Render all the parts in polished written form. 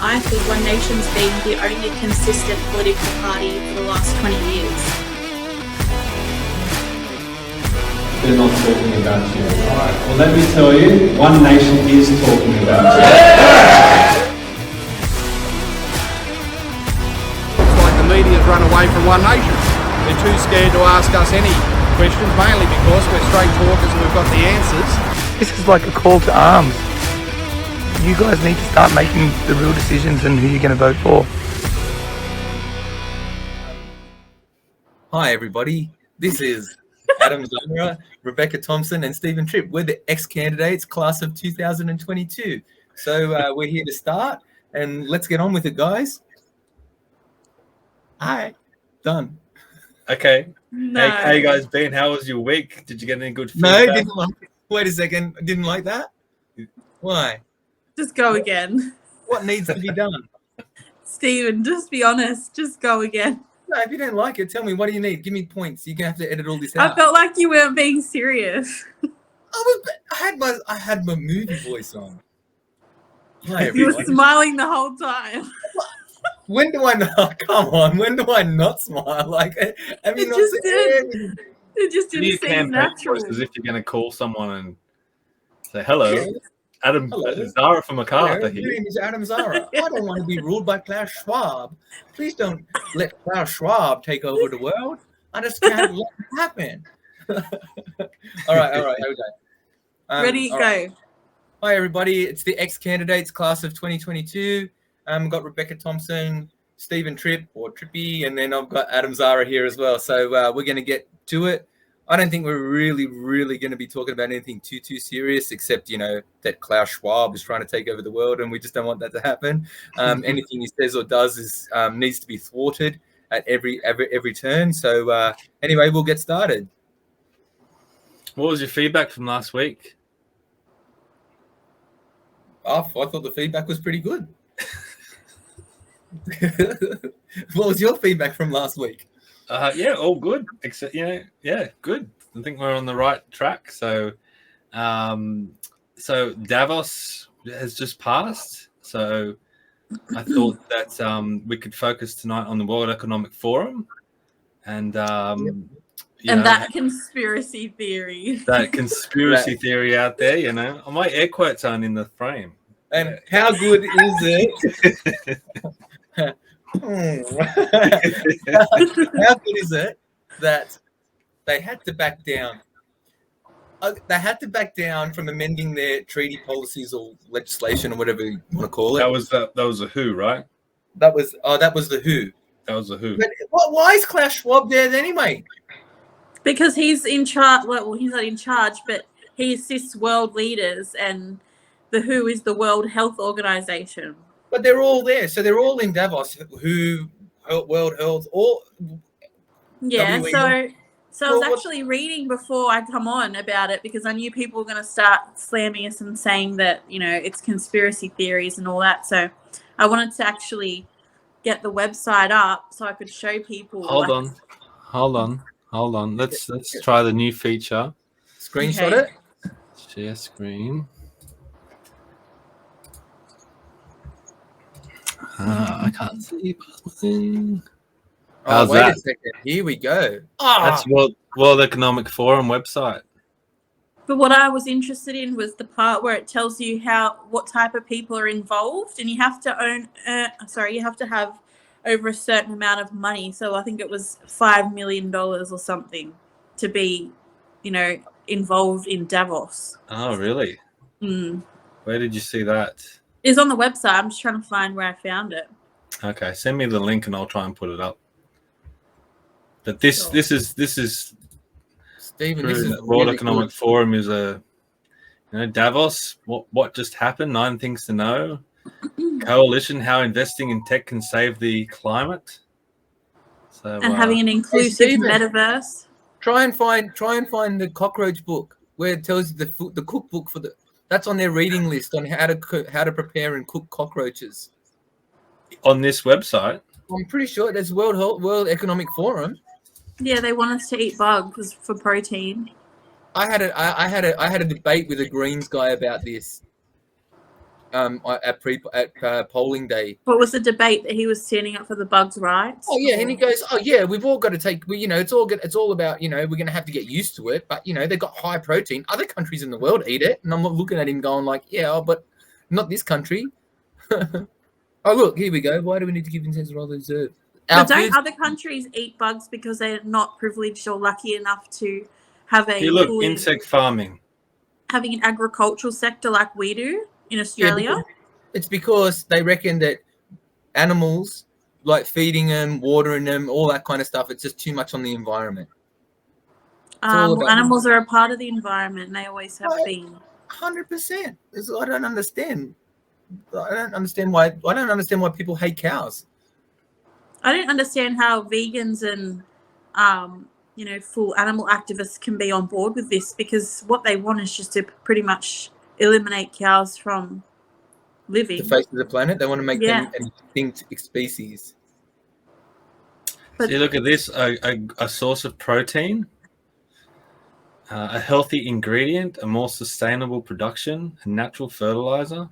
I think One Nation's been the only consistent political party for the last 20 years. They're not talking about you. Alright, well let me tell you, One Nation is talking about you. It's like the media's run away from One Nation. They're too scared to ask us any questions, mainly because we're straight talkers and we've got the answers. This is like a call to arms. You guys need to start making the real decisions and who you're going to vote for. Hi everybody, this is Zahra, Rebecca Thompson and Stephen Tripp. We're the ex-candidates class of 2022. So we're here to start and let's get on with it, guys. Hi, done. Okay. No. Hey guys, Ben, how was your week? Did you get any good No, feedback? didn't like it. Wait a second, didn't like that? Why? Just go again. What needs to be done? Stephen, just be honest. Just go again. No, if you don't like it, tell me, what do you need? Give me points. You're going to have to edit all this out. I felt like you weren't being serious. I had my movie voice on. Hi, You were everyone. smiling the whole time. When do I not? Come on. When do I not smile? Like, have you It not just seen did. it? It just You didn't seem campaign natural. voice as if you're going to call someone and say, hello, Hello. Zahra from Macarthur My here. name is Zahra. I don't want to be ruled by Klaus Schwab. Please don't let Klaus Schwab take over the world. I just can't let it happen. All right, here we go. Ready, all go. right. Hi, everybody. It's the ex-candidates class of 2022. We've got Rebecca Thompson, Stephen Tripp, or Trippy, and then I've got Zahra here as well. So we're going to get to it. I don't think we're really going to be talking about anything too serious, except, that Klaus Schwab is trying to take over the world, and we just don't want that to happen. Anything he says or does is needs to be thwarted at every turn. So anyway, we'll get started. What was your feedback from last week? I thought the feedback was pretty good. What was your feedback from last week? Yeah, all good. Except, good. I think we're on the right track. So, so Davos has just passed. So I thought that we could focus tonight on the World Economic Forum and that conspiracy theory. That conspiracy theory out there. My air quotes aren't in the frame. And how good is it? How good is it that they had to back down? They had to back down from amending their treaty policies or legislation or whatever you want to call it. That was a Who, right? That was the Who. That was a Who. But why is Klaus Schwab there anyway? Because he's in charge. Well, he's not in charge, but he assists world leaders, and the WHO is the World Health Organization. But they're all there, so they're all in Davos. WHO, World Health, all. Yeah. WHO. So I was actually reading before I come on about it because I knew people were going to start slamming us and saying that it's conspiracy theories and all that. So I wanted to actually get the website up so I could show people. Hold on. Let's try the new feature. Screenshot it. Share screen. I can't see. How's wait that? a second. Here we go. That's World Economic Forum website. But what I was interested in was the part where it tells you what type of people are involved, and you have to you have to have over a certain amount of money. So I think it was $5 million or something to be, involved in Davos. Oh, really? Mm. Where did you see that? It's on the website. I'm just trying to find where I found it. Okay, send me the link and I'll try and put it up. But this is Stephen, this is the World really Economic good. Forum is Davos. What just happened? 9 things to know. Coalition: how investing in tech can save the climate. So And having an inclusive Stephen. metaverse. Try and find the cockroach book where it tells you the cookbook for that's on their reading list on how to prepare and cook cockroaches. on this website. I'm pretty sure there's World Economic Forum. Yeah, they want us to eat bugs for protein. I had a debate with a Greens guy about this. at polling day. What was the debate that he was standing up for the bugs' rights? Oh yeah, and he goes, "Oh yeah, we've all got to take. You know, it's all about. You know, we're going to have to get used to it. But you know, they've got high protein. Other countries in the world eat it, and I'm not looking at him going like, yeah, but not this country. Oh look, here we go. Why do we need to give incentives rather deserve? But don't other countries eat bugs because they're not privileged or lucky enough to have a insect farming, having an agricultural sector like we do in Australia? Yeah, it's because they reckon that animals, like feeding them, watering them, all that kind of stuff, it's just too much on the environment. Animals are a part of the environment, and they always have been. 100%. I don't understand. I don't understand why people hate cows. I don't understand how vegans and full animal activists can be on board with this, because what they want is just to pretty much eliminate cows from living. The face of the planet. They want to make them an extinct species. But see, look at this: a source of protein, a healthy ingredient, a more sustainable production, a natural fertilizer.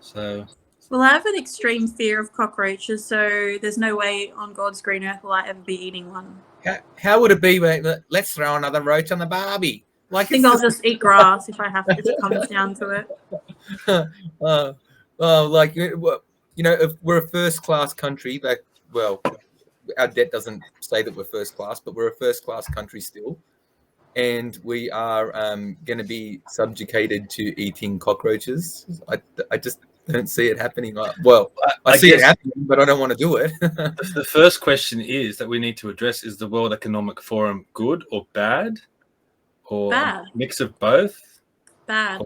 So, well, I have an extreme fear of cockroaches, so there's no way on God's green earth will I ever be eating one. How would it be? Let's throw another roach on the barbie. I think I'll just eat grass if I have to. If it comes down to it. If we're a first-class country, our debt doesn't say that we're first class, but we're a first-class country still, and we are going to be subjugated to eating cockroaches. I just don't see it happening. I see it happening, but I don't want to do it. The first question is that we need to address: is the World Economic Forum good or bad, or a mix of both? Bad.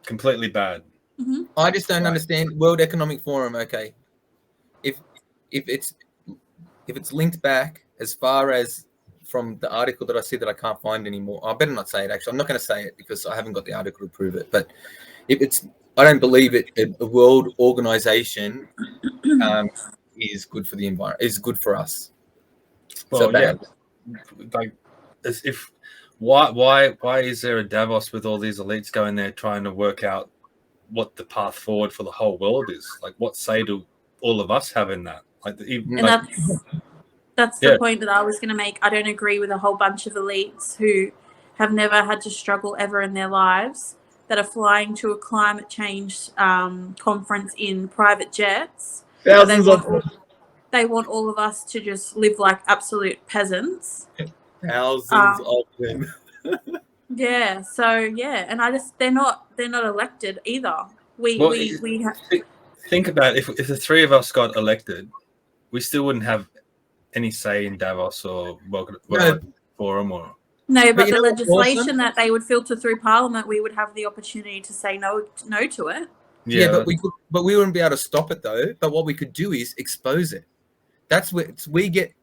Completely bad. Mm-hmm. I just don't understand World Economic Forum. Okay, if it's linked back as far as from the article that I see that I can't find anymore. I better not say it. Actually, I'm not going to say it because I haven't got the article to prove it. But I don't believe it. A world organization is good for the environment. Is good for us. Well, yeah. Like, as if why is there a Davos with all these elites going there trying to work out what the path forward for the whole world is? Like, what say do all of us have in that? That's the point that I was going to make. I don't agree with a whole bunch of elites who have never had to struggle ever in their lives, that are flying to a climate change conference in private jets. They want all of us to just live like absolute peasants. Thousands of them. Yeah. So yeah, and they're not elected either. Think about if the three of us got elected, we still wouldn't have any say in Davos or World Forum or. No, but the legislation that they would filter through Parliament, we would have the opportunity to say no to it. Yeah, but we wouldn't be able to stop it though. But what we could do is expose it. That's where we get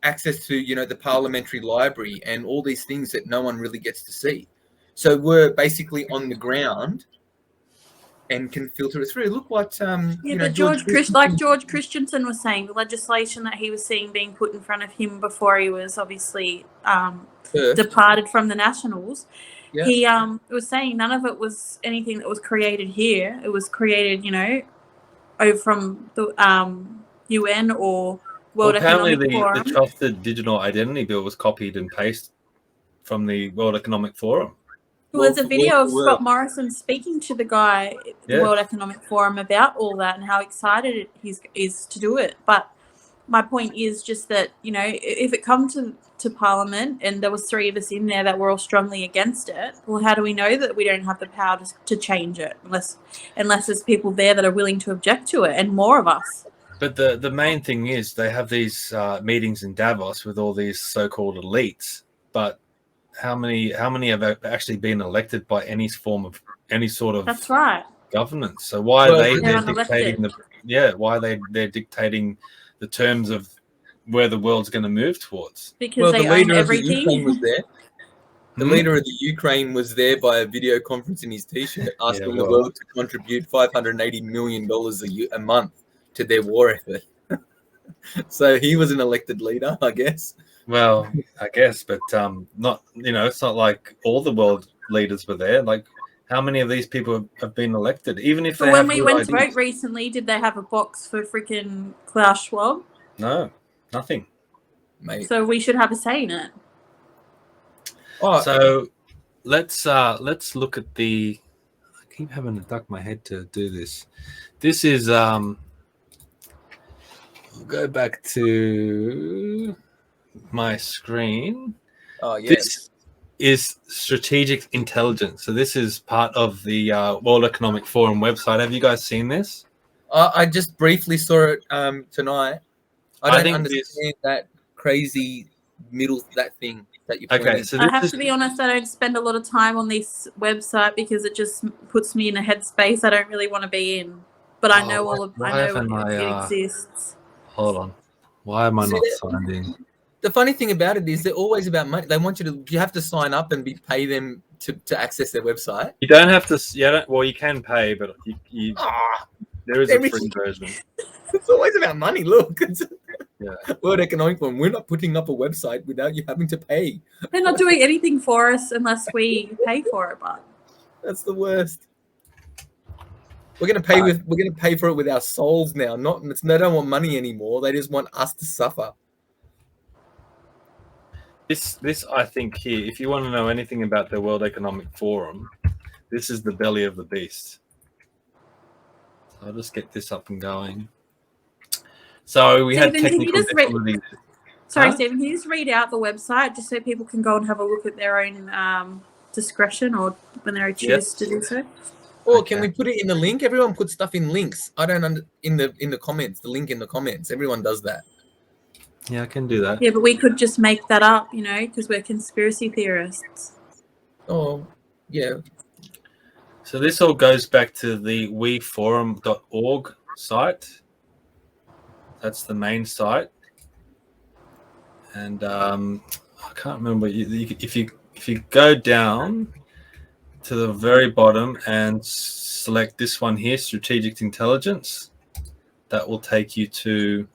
access to, the parliamentary library and all these things that no one really gets to see. So we're basically on the ground and can filter it through. Look what George Christensen was saying, the legislation that he was seeing being put in front of him before he was obviously departed from the Nationals. Yeah. He was saying none of it was anything that was created here. It was created, over from the UN or World Economic Forum. Apparently the trusted digital identity bill was copied and pasted from the World Economic Forum. Well, there's a video of Scott Morrison speaking to the guy at the World Economic Forum about all that and how excited he is to do it. But my point is just that, if it comes to Parliament and there was three of us in there that were all strongly against it, well, how do we know that we don't have the power to change it unless there's people there that are willing to object to it, and more of us? But the main thing is they have these meetings in Davos with all these so-called elites, but how many have actually been elected by any sort of That's right. governance? So why are they dictating they're dictating the terms of where the world's going to move towards? Because they own everything. The leader of the Ukraine was there by a video conference in his T-shirt, asking the world to contribute $580 million a month to their war effort. So he was an elected leader, I guess. Well, I guess, but not. It's not like all the world leaders were there. Like How many of these people have been elected? Even if But they when have we good went to ideas. vote recently, did they have a box for freaking Klaus Schwab? No, nothing. Mate. So we should have a say in it. Oh, So let's look at the. I keep having to duck my head to do this. This is We'll go back to my screen. oh yes. This is strategic intelligence. So this is part of the World Economic Forum website. Have you guys seen this? I just briefly saw it tonight. I don't think understand that crazy that thing that you Okay, pointed. so I this have is to be honest, I don't spend a lot of time on this website because it just puts me in a headspace I don't really want to be in. But I know it exists. Hold on. Why am I See not that- signed in? The funny thing about it is they're always about money. They want you have to sign up and pay them to access their website. You don't have to. Well, you can pay, but Ah, there is a every- free version. it's always about money. Look, Yeah. World Economic Forum. We're not putting up a website without you having to pay. They're not doing anything for us unless we pay for it, but That's the worst. We're gonna pay for it with our souls now. They don't want money anymore. They just want us to suffer. This I think here, if you want to know anything about the World Economic Forum, this is the belly of the beast. So I'll just get this up and going. So we had Stephen, can you technical just read- difficulties. sorry, Huh? Stephen, can you just read out the website just so people can go and have a look at their own discretion or when they choose to do so? Or Okay. can we put it in the link? Everyone puts stuff in links. I don't in the comments. The link in the comments. Everyone does that. Yeah, I can do that. Yeah, but we could just make that up, because we're conspiracy theorists. Oh, yeah. So this all goes back to the weforum.org site. That's the main site. And I can't remember if you go down to the very bottom and select this one here, strategic intelligence, that will take you to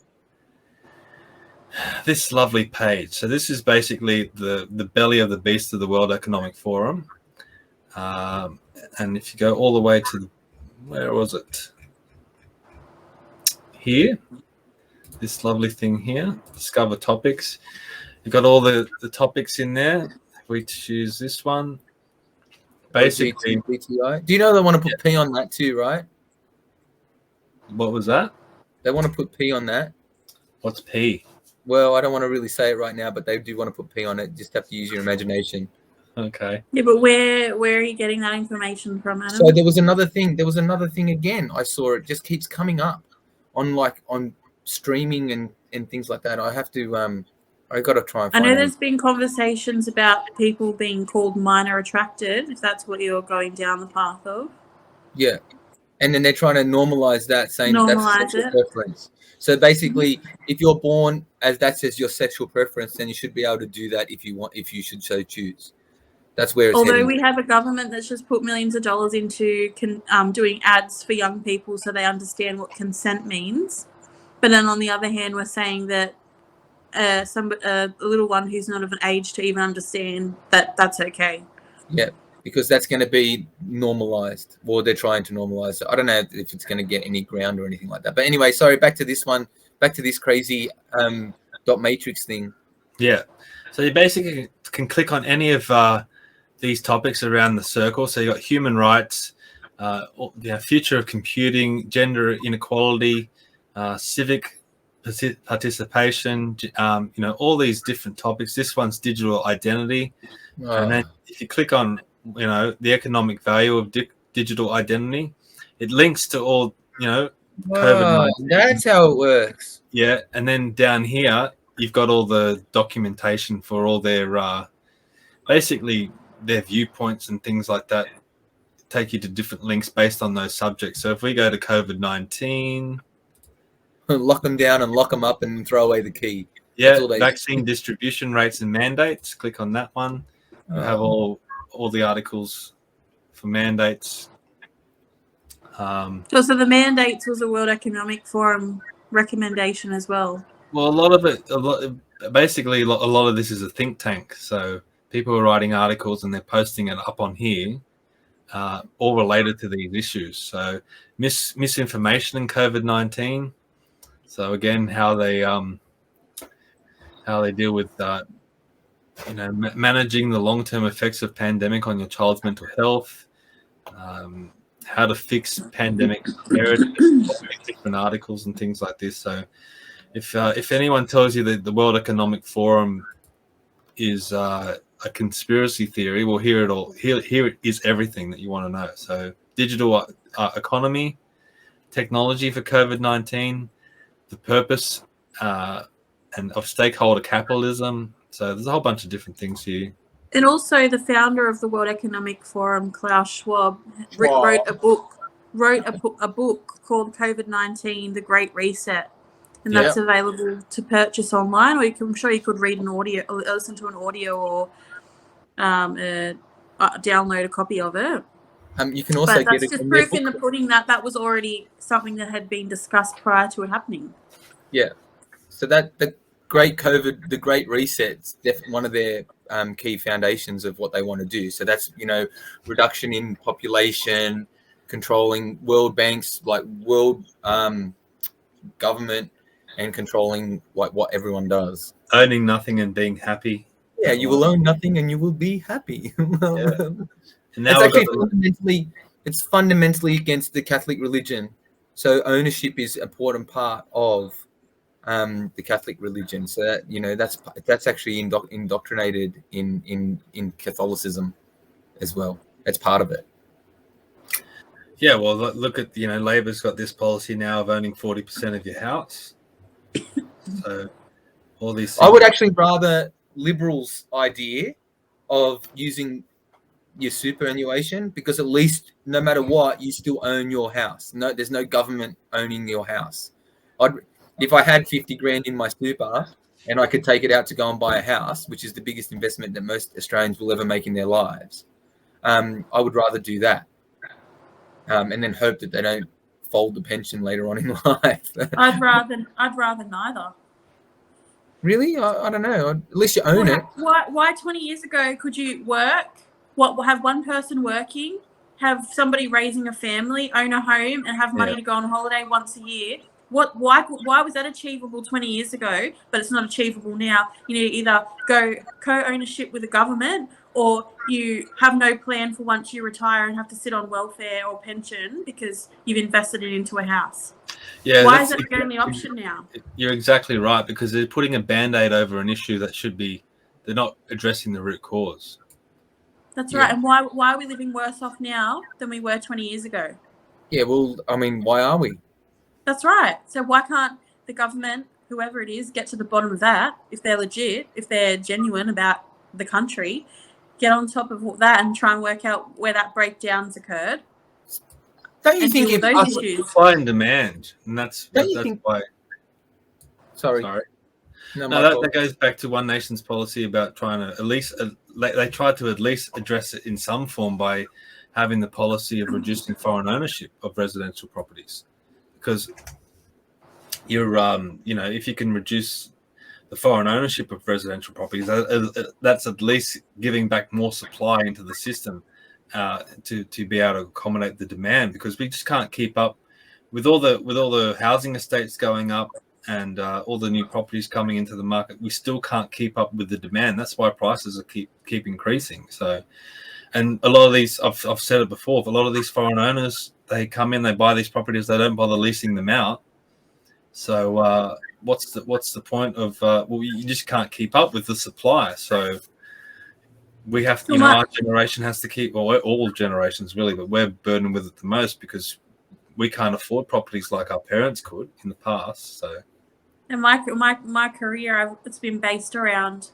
this lovely page. So this is basically the belly of the beast of the World Economic Forum. And if you go all the way to where was it? Here, this lovely thing here, discover topics. You've got all the topics in there. If we choose this one, basically, BTI. Do you know they want to put P on that too, right? what was that? They want to put P on that. What's P? Well, I don't want to really say it right now, but they do want to put P on it. Just have to use your imagination. Okay. Yeah, but where are you getting that information from, Adam? So there was another thing. There was another thing again. I saw it just keeps coming up on streaming and things like that. I have to I got to try and I find know it. there's been conversations about people being called minor attracted, if that's what you're going down the path of. Yeah. And then they're trying to normalize that, saying Normalize that's sexual it. preference. So basically, if you're born as that's as your sexual preference, then you should be able to do that if you should so choose. That's where it's Although heading. we have a government that's just put millions of dollars into doing ads for young people so they understand what consent means. But then on the other hand, we're saying that a little one who's not of an age to even understand that's okay. Yeah, because that's going to be normalized, or they're trying to normalize it. I don't know if it's going to get any ground or anything like that. But anyway, sorry, back to this one, back to this crazy dot matrix thing. Yeah. So you basically can click on any of these topics around the circle. So you've got human rights, future of computing, gender inequality, civic participation, all these different topics. This one's digital identity. And then if you click on, the economic value of digital identity, it links to all, COVID-19. That's how it works. Yeah. And then down here, you've got all the documentation for all their, basically their viewpoints and things like that, take you to different links based on those subjects. So if we go to COVID-19, Lock them down and lock them up and throw away the key. yeah, That's all they- vaccine distribution rates and mandates. Click on that one. You have all the articles for mandates. So the mandates was a World Economic Forum recommendation as well. Well, a lot of this is a think tank. So people are writing articles and they're posting it up on here. all related to these issues. So misinformation in COVID-19. So again, how they deal with managing the long-term effects of pandemic on your child's mental health, how to fix pandemic preparedness, different articles and things like this. So if anyone tells you that the World Economic Forum is a conspiracy theory, well, hear it all. Here is everything that you want to know. So digital economy, technology for COVID-19, the purpose and of stakeholder capitalism. So there's a whole bunch of different things here. And also, the founder of the World Economic Forum, Klaus Schwab, wrote a book called COVID-19: The Great Reset, and that's available to purchase online, or I'm sure you could read an audio, or listen to an audio, or download a copy of it. You can also but that's get just proof in the pudding that was already something that had been discussed prior to it happening. Yeah. So that the Great Reset's definitely one of their key foundations of what they want to do. So that's, reduction in population, controlling world banks, like world government, and controlling what everyone does. Owning nothing and being happy. Yeah, you will own nothing and you will be happy. And now it's fundamentally against the Catholic religion. So ownership is an important part of the Catholic religion. So that, that's actually indoctrinated in Catholicism as well. That's part of it. Yeah, well, look at Labor's got this policy now of owning 40% of your house. So all these things. I would actually rather Liberals' idea of using your superannuation, because at least no matter what, you still own your house. No, there's no government owning your house. If I had 50 grand in my super and I could take it out to go and buy a house, which is the biggest investment that most Australians will ever make in their lives, I would rather do that. And then hope that they don't fold the pension later on in life. I'd rather neither. Really? I don't know. At least you own it. Why 20 years ago could you work? Have one person working, have somebody raising a family, own a home, and have money to go on holiday once a year? Why was that achievable 20 years ago, but it's not achievable now? You need to either go co-ownership with the government, or you have no plan for once you retire and have to sit on welfare or pension because you've invested it into a house. Yeah, why is that the only option now? You're exactly right, because they're putting a band-aid over an issue that they're not addressing the root cause. That's right. And why are we living worse off now than we were 20 years ago? Yeah, well, I mean, why are we? That's right. So why can't the government, whoever it is, get to the bottom of that? If they're legit, if they're genuine about the country, get on top of that and try and work out where that breakdown's occurred. Don't you think if those issues? Supply and demand, and that's why. Sorry. No, that goes back to One Nation's policy about trying to at least they tried to at least address it in some form by having the policy of reducing foreign ownership of residential properties, because you're if you can reduce the foreign ownership of residential properties, that's at least giving back more supply into the system to be able to accommodate the demand, because we just can't keep up with all the housing estates going up and all the new properties coming into the market. We still can't keep up with the demand. That's why prices are keep increasing. So, and a lot of these, I've said it before, but a lot of these foreign owners, they come in, they buy these properties, they don't bother leasing them out. So what's the point of you just can't keep up with the supply. So we have to, our generation has to keep, well, all generations really, but we're burdened with it the most because we can't afford properties like our parents could in the past. So, and my career, it's been based around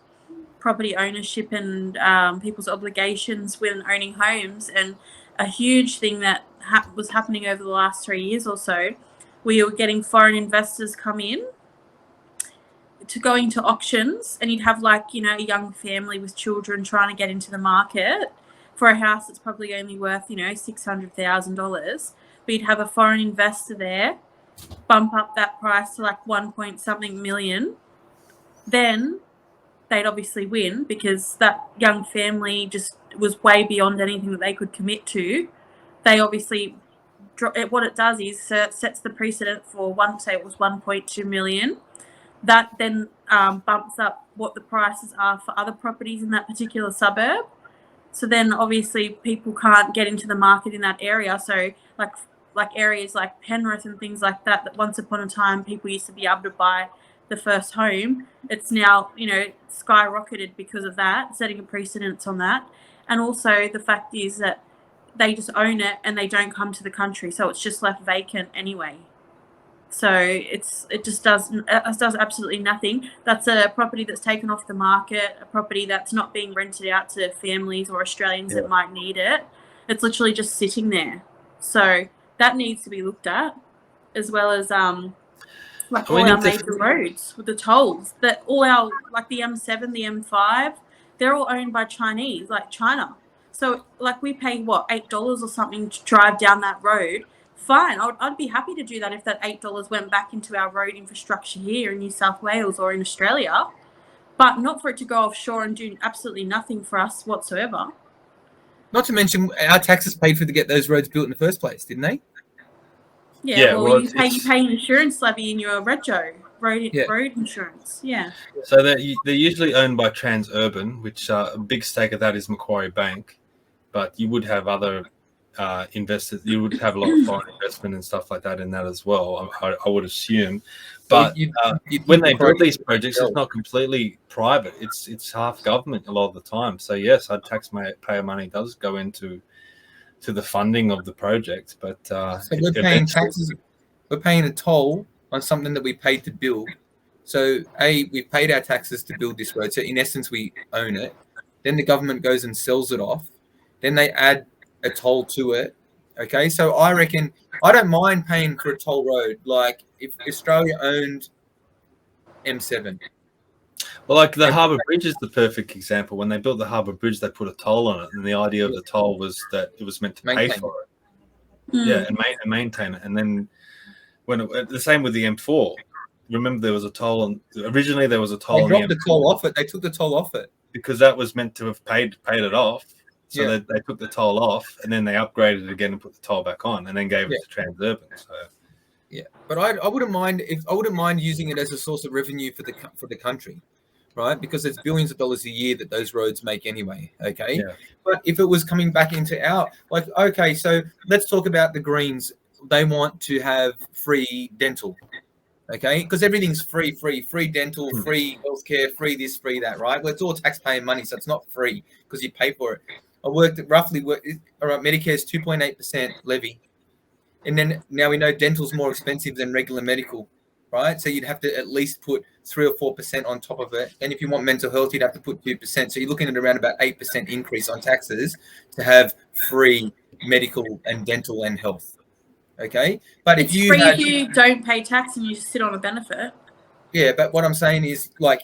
property ownership and people's obligations when owning homes. And a huge thing that was happening over the last 3 years or so, we were getting foreign investors come in to going to auctions, and you'd have a young family with children trying to get into the market for a house that's probably only worth $600,000, but you'd have a foreign investor there bump up that price to 1 point something million. Then they'd obviously win because that young family just was way beyond anything that they could commit to, they obviously what it does is sets the precedent for say it was 1.2 million. That then bumps up what the prices are for other properties in that particular suburb. So then obviously people can't get into the market in that area. So like areas like Penrith and things like that, that once upon a time people used to be able to buy the first home, it's now, skyrocketed because of that, setting a precedence on that. And also the fact is that they just own it and they don't come to the country, so it's just left vacant anyway. So it does absolutely nothing. That's a property that's taken off the market, a property that's not being rented out to families or Australians that might need it. It's literally just sitting there. So that needs to be looked at, as well as all our major roads with the tolls. That all our, like the M7, the M5, they're all owned by Chinese, like China. So like we pay $8 or something to drive down that road. Fine, I'd be happy to do that if that $8 went back into our road infrastructure here in New South Wales or in Australia, but not for it to go offshore and do absolutely nothing for us whatsoever. Not to mention our taxes paid for to get those roads built in the first place, didn't they? Yeah, well you pay an insurance levy in your road insurance. Yeah. So they're usually owned by Transurban, which a big stake of that is Macquarie Bank, but you would have other investors. You would have a lot of foreign investment and stuff like that in that as well, I would assume. But when they build these projects, it's not completely private. It's half government a lot of the time. So yes, our taxpayer money does go into the funding of the project. But so we're paying taxes. We're paying a toll on something that we paid to build. So we've paid our taxes to build this road. So in essence, we own it. Then the government goes and sells it off. Then they add a toll to it. Okay, so I reckon I don't mind paying for a toll road. Like if Australia owned M7. Well, like the Harbour Bridge is the perfect example. When they built the Harbour Bridge, they put a toll on it, and the idea of the toll was that it was meant to pay for it. Yeah, and maintain it. And then the same with the M4. Remember, there was a toll originally there was a toll. They dropped the toll off it. They took the toll off it because that was meant to have paid it off. So they took the toll off, and then they upgraded it again and put the toll back on, and then gave it to Transurban. So but I wouldn't mind using it as a source of revenue for the country, right? Because it's billions of dollars a year that those roads make anyway. Okay, but if it was coming back into so let's talk about the Greens. They want to have free dental. Okay, because everything's free dental, free healthcare, free this, free that, right? Well, it's all taxpayer money, so it's not free because you pay for it. Medicare's 2.8% levy, and then now we know dental's more expensive than regular medical, right? So you'd have to at least put 3 or 4% on top of it. And if you want mental health, you'd have to put 2%. So you're looking at around about 8% increase on taxes to have free medical and dental and health. Okay, but if you don't pay tax and you just sit on a benefit. Yeah, but what I'm saying is but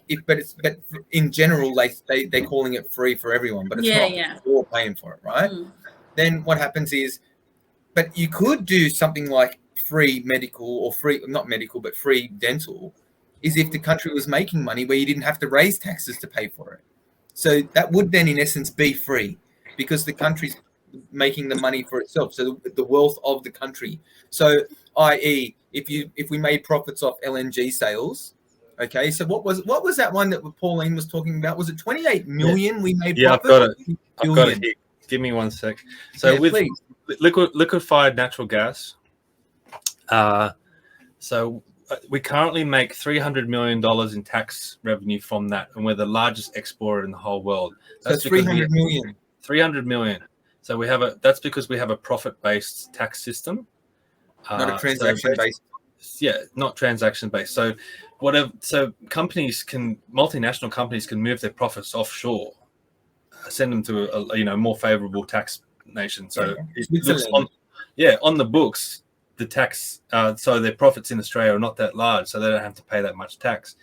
in general they're calling it free for everyone, but it's not. You're all paying for it, right? Then what happens is, but you could do something like free medical or free dental, is if the country was making money where you didn't have to raise taxes to pay for it. So that would then in essence be free because the country's making the money for itself, so the wealth of the country. So i.e. if we made profits off LNG sales, okay, so what was that one that Pauline was talking about? Was it 28 million we made profit? I've got it here. Give me 1 sec. So with liquefied natural gas, so we currently make $300 million in tax revenue from that, and we're the largest exporter in the whole world. That's 300 million. 300 million. So that's because we have a profit-based tax system, not a transaction-based. Not transaction-based. So multinational companies can move their profits offshore, send them to a more favorable tax nation. So it looks on the books, the tax. So their profits in Australia are not that large, so they don't have to pay that much tax.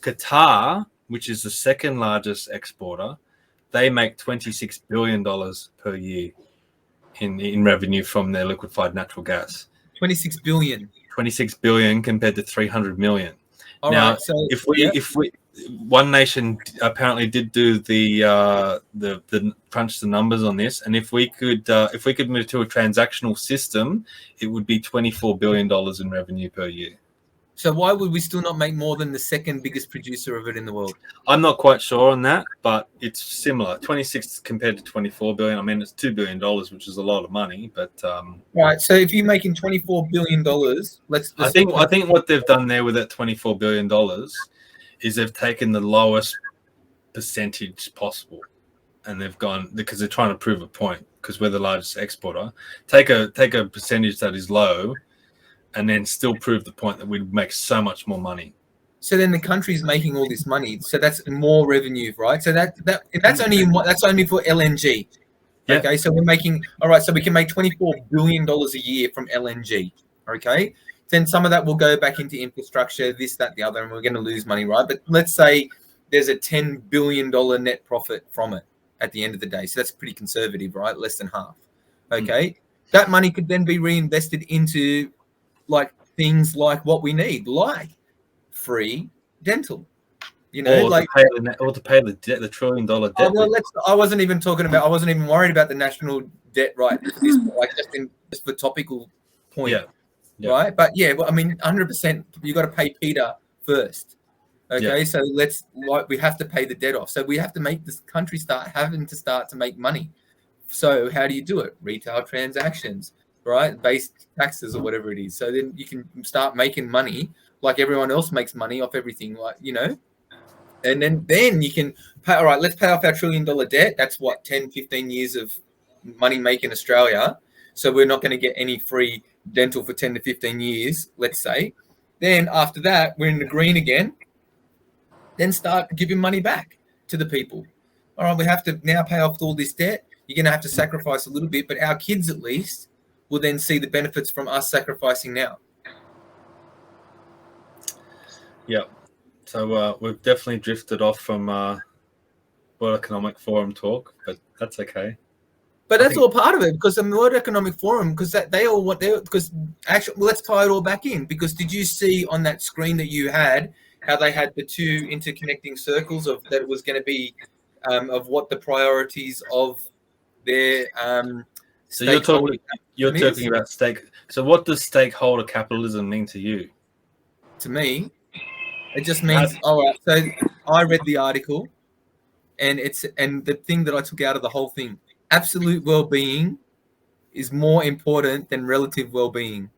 Qatar, which is the second largest exporter, they make $26 billion per year in revenue from their liquefied natural gas. 26 billion compared to 300 million. If One Nation apparently did do the crunch the numbers on this, and if we could move to a transactional system, it would be $24 billion in revenue per year. So why would we still not make more than the second biggest producer of it in the world? I'm not quite sure on that, but it's similar. 26 compared to 24 billion. I mean, it's $2 billion, which is a lot of money. But right. So if you're making $24 billion, I think what they've done there with that $24 billion is they've taken the lowest percentage possible, and they've gone because they're trying to prove a point because we're the largest exporter. Take a percentage that is low, and then still prove the point that we'd make so much more money. So then the country's making all this money, so that's more revenue, right? So that's only for LNG. Yeah. Okay, so we're making so we can make $24 billion a year from LNG. Okay, then some of that will go back into infrastructure, this, that, the other, and we're going to lose money, right? But let's say there's a $10 billion net profit from it at the end of the day. So that's pretty conservative, right? Less than half. Okay, that money could then be reinvested into like things like what we need, like free dental, you know, or to pay the debt, the $1 trillion debt. Oh, well, I wasn't even worried about the national debt, right? Like just for topical point, yeah. Right? But yeah, well, I mean, 100%, you got to pay Peter first. Okay, Yeah. so we have to pay the debt off. So we have to make this country start to make money. So how do you do it? Retail transactions, right? Based taxes or whatever it is. So then you can start making money like everyone else makes money off everything, like, you know, and then you can pay. All right, let's pay off our $1 trillion debt. That's what 10, 15 years of money making Australia. So we're not going to get any free dental for 10 to 15 years, let's say. Then after that, we're in the green again. Then start giving money back to the people. All right, we have to now pay off all this debt. You're going to have to sacrifice a little bit, but our kids at least will then see the benefits from us sacrificing now. Yeah. So we've definitely drifted off from World Economic Forum talk, but that's okay. But that's all part of it, because the World Economic Forum, because actually, let's tie it all back in. Because did you see on that screen that you had how they had the two interconnecting circles of that was going to be of what the priorities of their so you're talking about stake. So what does stakeholder capitalism mean to you? To me, it just means all right. So I read the article, and the thing that I took out of the whole thing: absolute well-being is more important than relative well-being.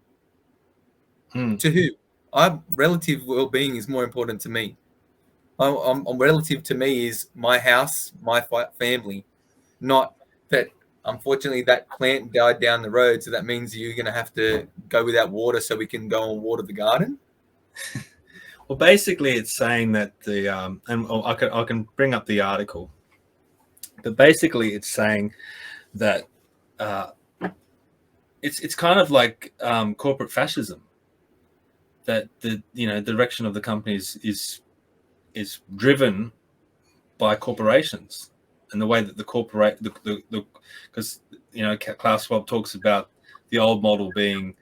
To who? Relative well-being is more important to me. Relative to me is my house, my family, not that. Unfortunately, that plant died down the road, so that means you're going to have to go without water so we can go and water the garden. Well, basically, it's saying that I can bring up the article, but basically, it's saying that it's kind of like corporate fascism. That the direction of the companies is driven by corporations, and the way that because Klaus Schwab talks about the old model being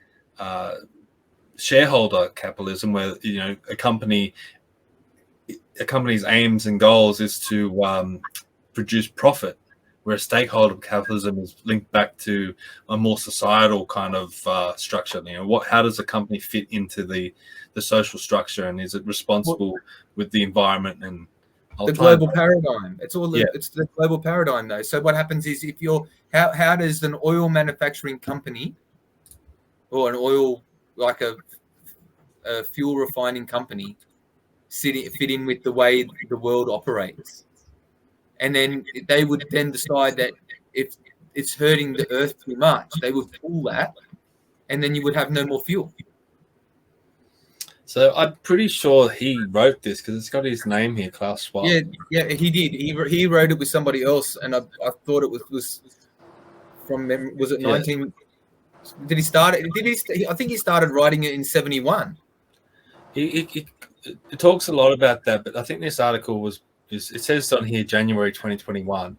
shareholder capitalism, where a company's aims and goals is to produce profit, where stakeholder capitalism is linked back to a more societal kind of structure. How does a company fit into the social structure, and is it responsible with the environment and the global paradigm? It's the global paradigm, though. So what happens is, if you're how does an oil manufacturing company or an oil like a fuel refining company fit in with the way the world operates? And then they would then decide that if it's hurting the earth too much, they would pull that, and then you would have no more fuel. So I'm pretty sure he wrote this because it's got his name here, Klaus Schwab. Yeah, he did. He wrote it with somebody else, and I thought it was from them. Was it 19? Did he start it? I think he started writing it in 71. It talks a lot about that, but I think this article it says on here January 2021.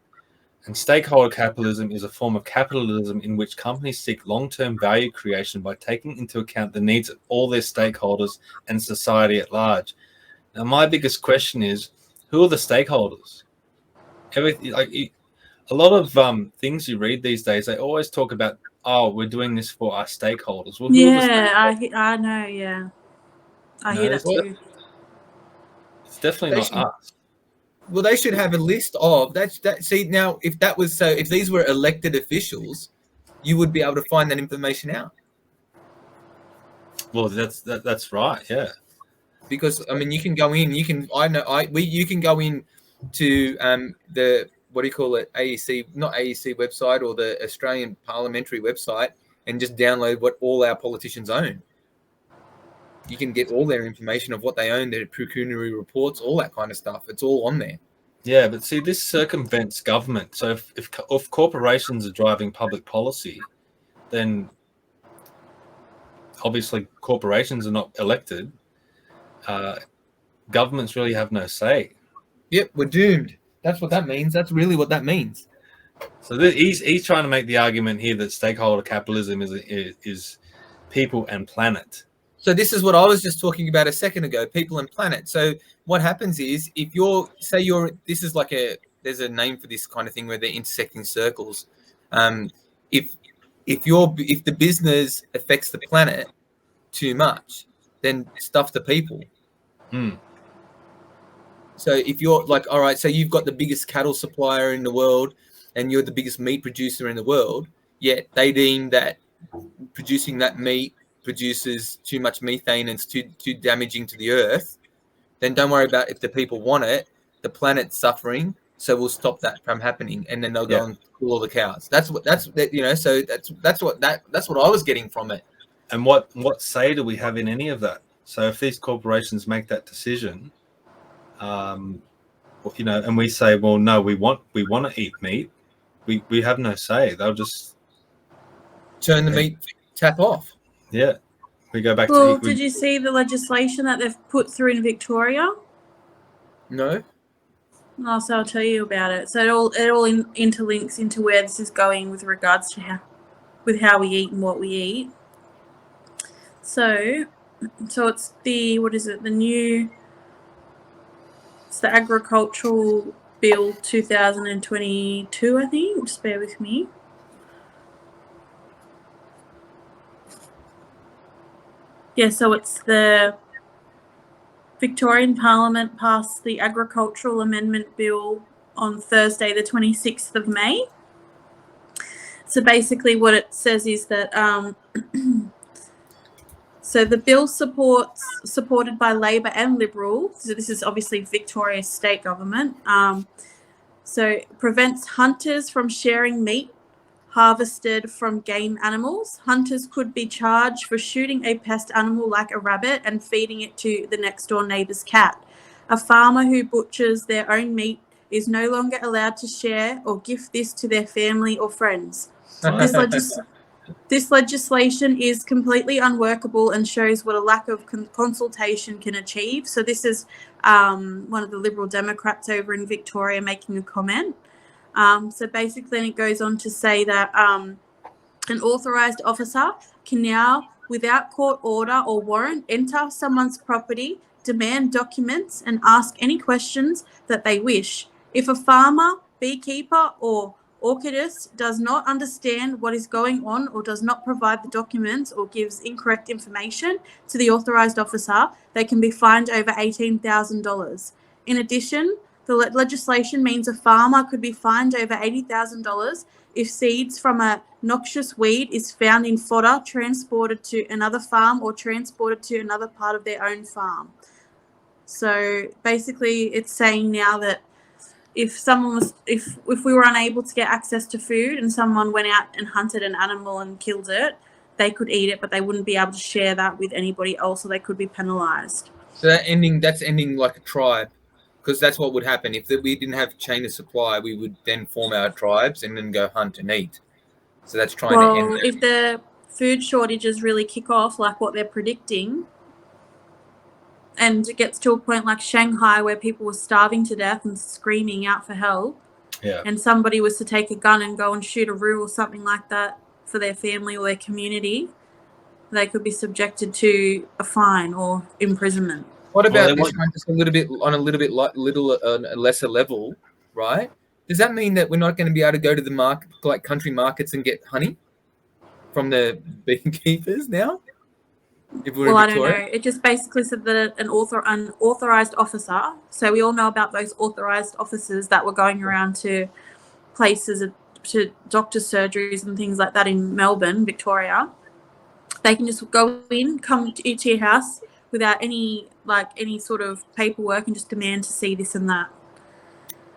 And stakeholder capitalism is a form of capitalism in which companies seek long-term value creation by taking into account the needs of all their stakeholders and society at large. Now, my biggest question is, who are the stakeholders? Everything, a lot of things you read these days, they always talk about, oh, we're doing this for our stakeholders. Well, who are the stakeholders? I know. Yeah, I No, hear that too. It's definitely They not should- us. Well, they should have a list of that. See, now, if that was so, if these were elected officials, you would be able to find that information out. Well, that's right. Yeah. Because I mean, you can go in. You can. You can go in to the what do you call it? AEC, not AEC website, or the Australian Parliamentary website, and just download what all our politicians own. You can get all their information of what they own, their pecuniary reports, all that kind of stuff. It's all on there. Yeah, but see, this circumvents government. So if corporations are driving public policy, then obviously corporations are not elected. Governments really have no say. Yep, we're doomed. That's what that means. That's really what that means. So he's trying to make the argument here that stakeholder capitalism is people and planet. So this is what I was just talking about a second ago, people and planet. So what happens is if this is like there's a name for this kind of thing where they're intersecting circles. If the business affects the planet too much, then stuff the people. So if you're like, all right, so you've got the biggest cattle supplier in the world and you're the biggest meat producer in the world, yet they deem that producing that meat produces too much methane and it's too damaging to the earth, then don't worry about if the people want it. The planet's suffering, so we'll stop that from happening, and then they'll go and kill all the cows. So that's what I was getting from it. And what say do we have in any of that? So if these corporations make that decision, and we say, well, no, we want to eat meat, we have no say. They'll just turn the meat tap off. Yeah, we go back Well, to. did you see the legislation that they've put through in Victoria? No. Oh, so I'll tell you about it. So it all interlinks into where this is going with regards to how we eat and what we eat. So it's it's the Agricultural Bill 2022, I think. Just bear with me. Yeah, so it's the Victorian Parliament passed the Agricultural Amendment Bill on Thursday, the 26th of May. So basically what it says is that so the bill supported by Labor and Liberal, so this is obviously Victoria's state government, so prevents hunters from sharing meat harvested from game animals. Hunters could be charged for shooting a pest animal like a rabbit and feeding it to the next door neighbour's cat. A farmer who butchers their own meat is no longer allowed to share or gift this to their family or friends. This legislation is completely unworkable and shows what a lack of consultation can achieve. So this is one of the Liberal Democrats over in Victoria making a comment. So basically it goes on to say that an authorised officer can now, without court order or warrant, enter someone's property, demand documents and ask any questions that they wish. If a farmer, beekeeper or orchardist does not understand what is going on or does not provide the documents or gives incorrect information to the authorised officer, they can be fined over $18,000. In addition, the legislation means a farmer could be fined over $80,000 if seeds from a noxious weed is found in fodder transported to another farm or transported to another part of their own farm. So basically it's saying now that if we were unable to get access to food and someone went out and hunted an animal and killed it, they could eat it, but they wouldn't be able to share that with anybody else, or they could be penalised. So that's ending like a tribe, because that's what would happen if we didn't have chain of supply. We would then form our tribes and then go hunt and eat. So that's trying to end. If the food shortages really kick off, like what they're predicting, and it gets to a point like Shanghai where people were starving to death and screaming out for help, and somebody was to take a gun and go and shoot a roo or something like that for their family or their community, they could be subjected to a fine or imprisonment. What Well, about they this want- one just a lesser level, right? Does that mean that we're not going to be able to go to the market, like country markets, and get honey from the beekeepers now? If we're Well, in I don't Victoria? know. It just basically said that an authorized officer. So we all know about those authorized officers that were going around to places, to doctors' surgeries and things like that in Melbourne, Victoria. They can just go in, come to your house without any sort of paperwork, and just demand to see this and that.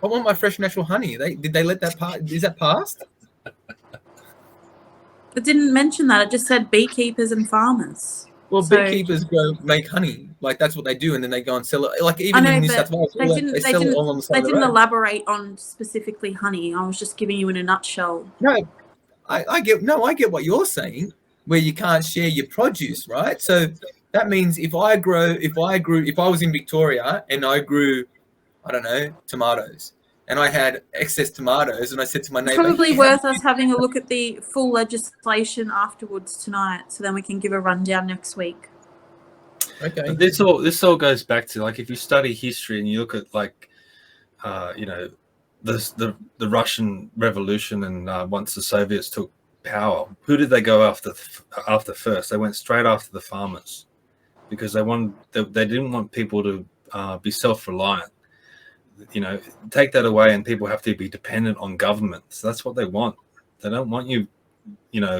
I want my fresh natural honey. Did they let that pass? Is that passed? It didn't mention that. It just said beekeepers and farmers. Well, So- beekeepers make honey. Like that's what they do, and then they go and sell it. Like I even know, in New but South Wales, they sell it all on the side they of the didn't road. elaborate on specifically honey. I was just giving you in a nutshell. No, I get what you're saying, where you can't share your produce, right? So that means if I was in Victoria and I grew, I don't know, tomatoes, and I had excess tomatoes, and I said to my It's neighbour, probably "Here, worth us having a look at the full legislation afterwards tonight, so then we can give a rundown next week. okay." But this all goes back to, like, if you study history and you look at, like, the Russian Revolution, and once the Soviets took power, who did they go after first? They went straight after the farmers, because they didn't want people to be self-reliant. Take that away and people have to be dependent on government. So that's what they want. They don't want you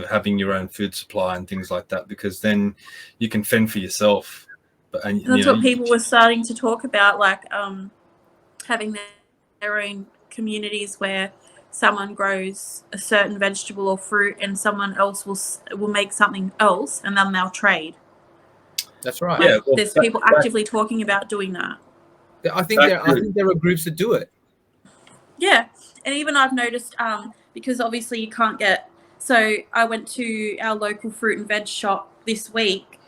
having your own food supply and things like that, because then you can fend for yourself. And that's what people were starting to talk about, like having their own communities where someone grows a certain vegetable or fruit and someone else will make something else, and then they'll trade. That's right. Like, Yeah, well, there's people actively talking about doing that. I think there are groups that do it. Yeah, and even I've noticed, because obviously you can't get. So I went to our local fruit and veg shop this week,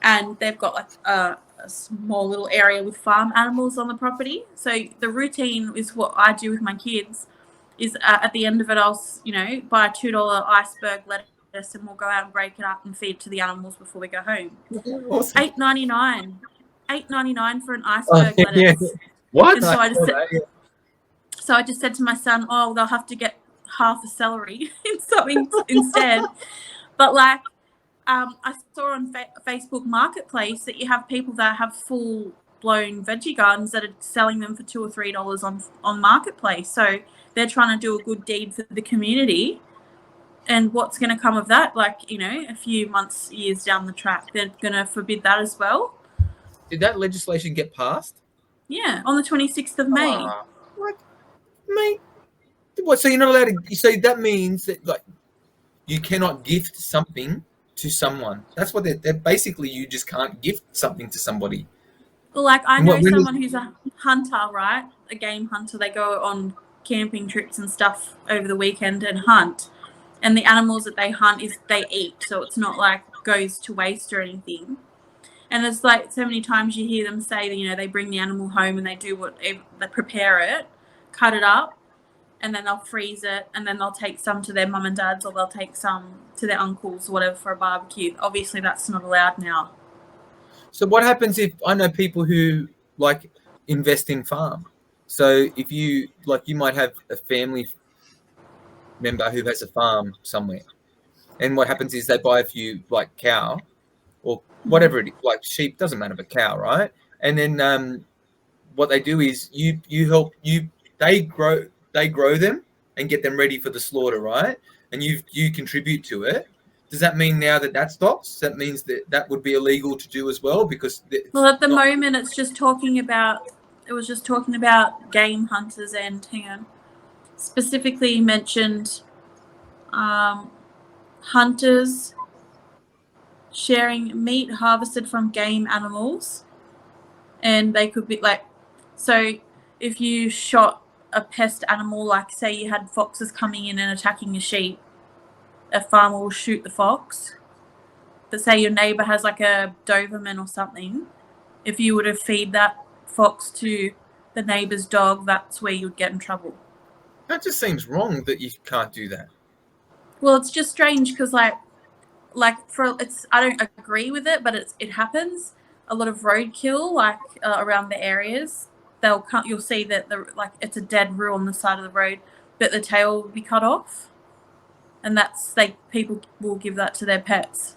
and they've got like a small little area with farm animals on the property. So the routine is what I do with my kids. Is at the end of it, I'll buy a $2 iceberg lettuce, and we'll go out and break it up and feed it to the animals before we go home. Awesome. $8.99 for an iceberg lettuce. Yeah. What? And so I just said to my son, "Oh, they'll have to get half a celery instead." But like, I saw on Facebook Marketplace that you have people that have full-blown veggie gardens that are selling them for $2 or $3 on Marketplace. So they're trying to do a good deed for the community. And what's going to come of that? Like, a few months, years down the track, they're going to forbid that as well. Did that legislation get passed? Yeah, on the 26th of May. What? Mate? What? So you're not allowed to? So that means that, like, you cannot gift something to someone. That's what they're basically. You just can't gift something to somebody. Well, like, I know someone who's a hunter, right? A game hunter. They go on camping trips and stuff over the weekend and hunt. And the animals that they hunt they eat. So it's not like goes to waste or anything. And it's like so many times you hear them say that, they bring the animal home and they do whatever, they prepare it, cut it up, and then they'll freeze it, and then they'll take some to their mum and dads, or they'll take some to their uncles or whatever for a barbecue. Obviously, that's not allowed now. So what happens if I know people who like invest in farm? So if you might have a family member who has a farm somewhere, and what happens is they buy a few like cow or whatever it is, like sheep, doesn't matter, but cow, right? And then what they do is they grow them and get them ready for the slaughter, right? And you contribute to it. Does that mean now that stops? That means that would be illegal to do as well, because at the moment it was just talking about game hunters, and specifically mentioned hunters sharing meat harvested from game animals, and they could be like, so if you shot a pest animal, like say you had foxes coming in and attacking your sheep, a farmer will shoot the fox. But say your neighbour has like a Doberman or something, if you were to feed that fox to the neighbour's dog, that's where you'd get in trouble. That just seems wrong that you can't do that. Well, it's just strange because I don't agree with it, but it happens. a lot of roadkill, like around the areas, you'll see that it's a dead roo on the side of the road, but the tail will be cut off, and people will give that to their pets.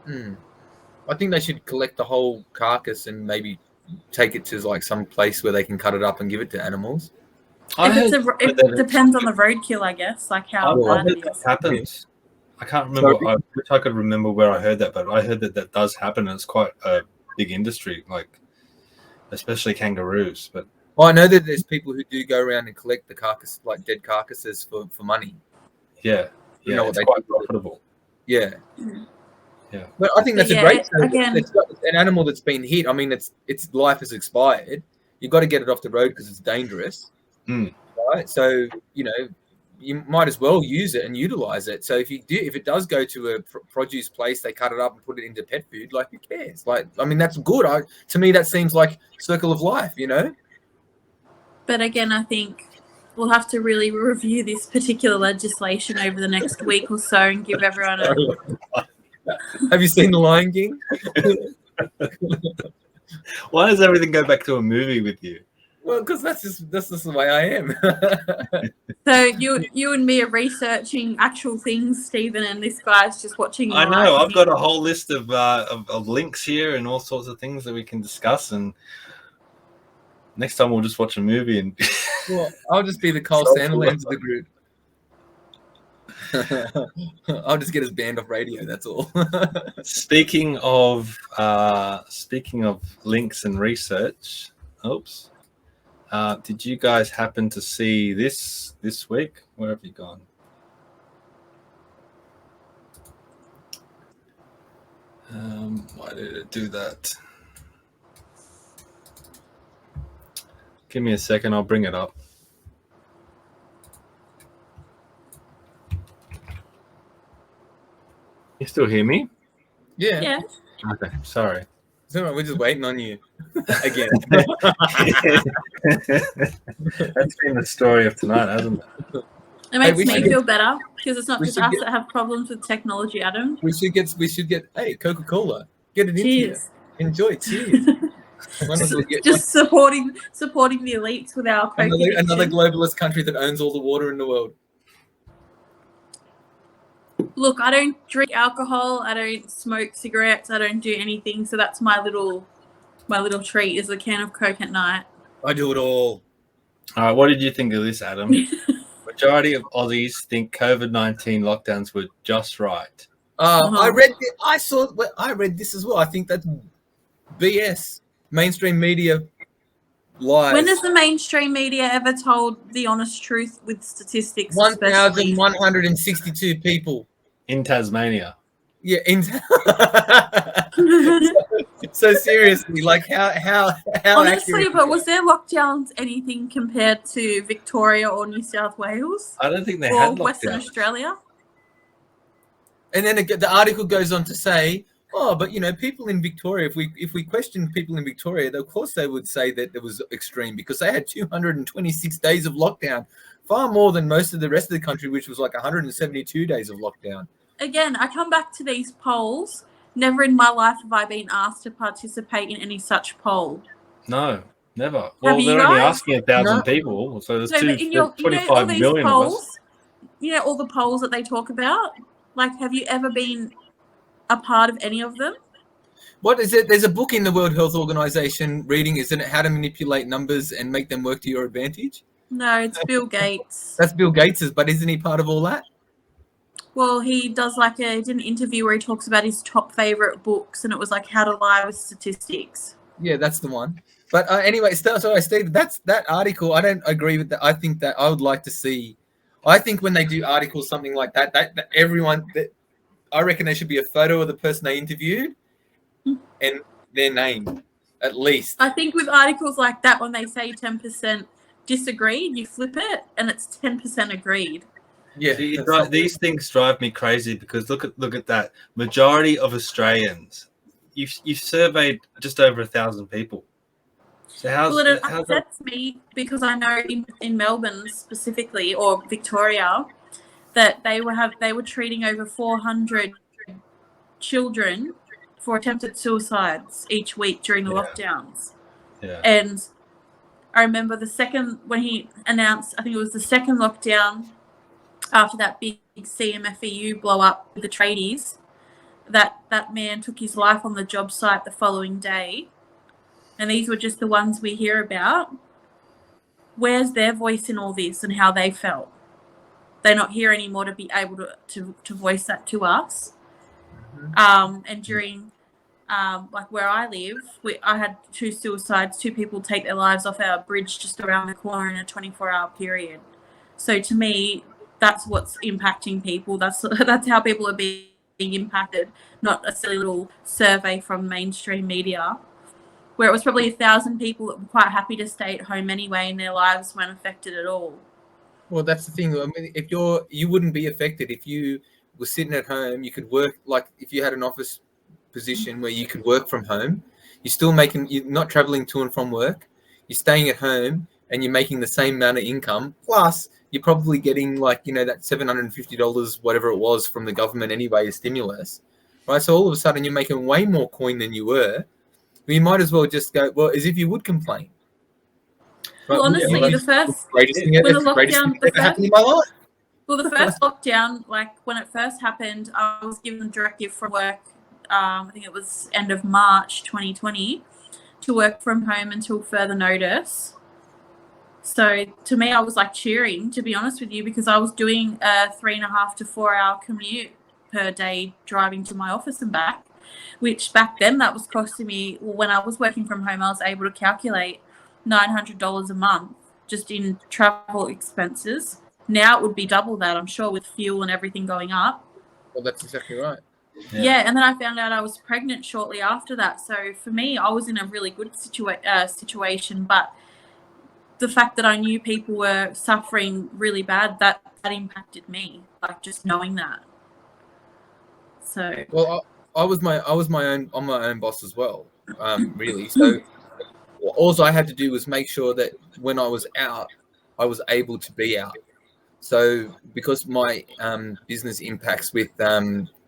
I think they should collect the whole carcass and maybe take it to like some place where they can cut it up and give it to animals. It depends on the roadkill, I guess, like how bad it is. Happens. I can't remember. I wish I could remember where I heard that, but I heard that does happen, and it's quite a big industry, like especially kangaroos. But I know that there's people who do go around and collect the carcass, like dead carcasses, for money. Yeah, you know it's quite profitable. Yeah. Mm. Yeah, but I think that's a great thing. It's an animal that's been hit. I mean, its life has expired. You've got to get it off the road because it's dangerous, right? So you might as well use it and utilize it. So if it does go to a produce place, they cut it up and put it into pet food. Like, who cares? Like, I mean, that's good. To me, that seems like circle of life, But again, I think we'll have to really review this particular legislation over the next week or so and give everyone a. Have you seen The Lion King? Why does everything go back to a movie with you? Well, because that's just the way I am. So you and me are researching actual things, Stephen, and this guy's just watching. I know. I've got a whole list of links here and all sorts of things that we can discuss. And next time we'll just watch a movie and. Well, I'll just be the Carl Sanderlands of the group. I'll just get us banned off radio. That's all. Speaking of links and research. Oops. Did you guys happen to see this week? Where have you gone? Why did it do that? Give me a second. I'll bring it up. You still hear me? Yeah. Yeah. Okay. Sorry. So we're just waiting on you again. That's been the story of tonight, hasn't it? It makes me feel better because it's not just us that have problems with technology, Adam. We should get hey, Coca-Cola. Get it into you. Enjoy. Cheers. Just supporting the elites with our Coke. Another globalist country that owns all the water in the world. Look, I don't drink alcohol. I don't smoke cigarettes. I don't do anything. So that's my little treat is a can of Coke at night. I do it all. All right. What did you think of this, Adam? Majority of Aussies think COVID-19 lockdowns were just right. I read this as well. I think that's BS. Mainstream media lies. When has the mainstream media ever told the honest truth with statistics? 1,162 people in Tasmania. Yeah, so seriously, like how honestly, but was their lockdowns anything compared to Victoria or New South Wales? I don't think they had lockdowns. Western Australia. And then the article goes on to say, but people in Victoria, if we question people in Victoria, of course they would say that it was extreme because they had 226 days of lockdown, far more than most of the rest of the country, which was like 172 days of lockdown. Again, I come back to these polls. Never in my life have I been asked to participate in any such poll. No, never. Well, they're only asking 1,000 people, so there's 25 million polls, of us. All the polls that they talk about. Like, have you ever been a part of any of them? What is it? There's a book in the World Health Organization reading, isn't it? How to Manipulate Numbers and Make Them Work to Your Advantage? No, it's Bill Gates. That's Bill Gates's, but isn't he part of all that? Well, he does he did an interview where he talks about his top favorite books, and it was like How to Lie with Statistics. Yeah, that's the one. But anyway, sorry, Steve, that article, I don't agree with that. I think that I would like to see, I think when they do articles, something like that everyone, I reckon there should be a photo of the person they interviewed and their name, at least. I think with articles like that, when they say 10% disagreed, you flip it and it's 10% agreed. Yeah, these things drive me crazy because look at that. Majority of Australians, you've surveyed just over 1,000 people. So it upsets me because I know in Melbourne specifically, or Victoria, that they were treating over 400 children for attempted suicides each week during the Yeah. lockdowns. Yeah. And I remember when he announced, I think it was the second lockdown after that big CMFEU blow up with the tradies, that man took his life on the job site the following day. And these were just the ones we hear about. Where's their voice in all this and how they felt? They're not here anymore to be able to voice that to us. And during, like where I live, I had 2 suicides, 2 people take their lives off our bridge just around the corner in a 24-hour period. So to me, that's what's impacting people. That's how people are being impacted, not a silly little survey from mainstream media, where it was probably 1,000 people that were quite happy to stay at home anyway and their lives weren't affected at all. Well, that's the thing. I mean, if you wouldn't be affected if you were sitting at home. You could work, like if you had an office position where you could work from home. You're not traveling to and from work. You're staying at home and you're making the same amount of income. Plus, you're probably getting that $750, whatever it was, from the government anyway, as stimulus, right? So all of a sudden you're making way more coin than you were. You might as well just go, well, as if you would complain. Well, honestly, the greatest thing ever happened in my life. Well, the first lockdown, like when it first happened, I was given a directive from work, I think it was end of March 2020, to work from home until further notice. So to me, I was like cheering, to be honest with you, because I was doing a 3.5 to 4 hour commute per day driving to my office and back, which back then that was costing me, when I was working from home, I was able to calculate $900 a month just in travel expenses. Now it would be double that, I'm sure, with fuel and everything going up. Well, that's exactly right. Yeah, and then I found out I was pregnant shortly after that. So for me, I was in a really good situation, but the fact that I knew people were suffering really bad, that impacted me, like just knowing that. So well, I was my own boss as well, really. So all I had to do was make sure that when I was out, I was able to be out. So because my business impacts with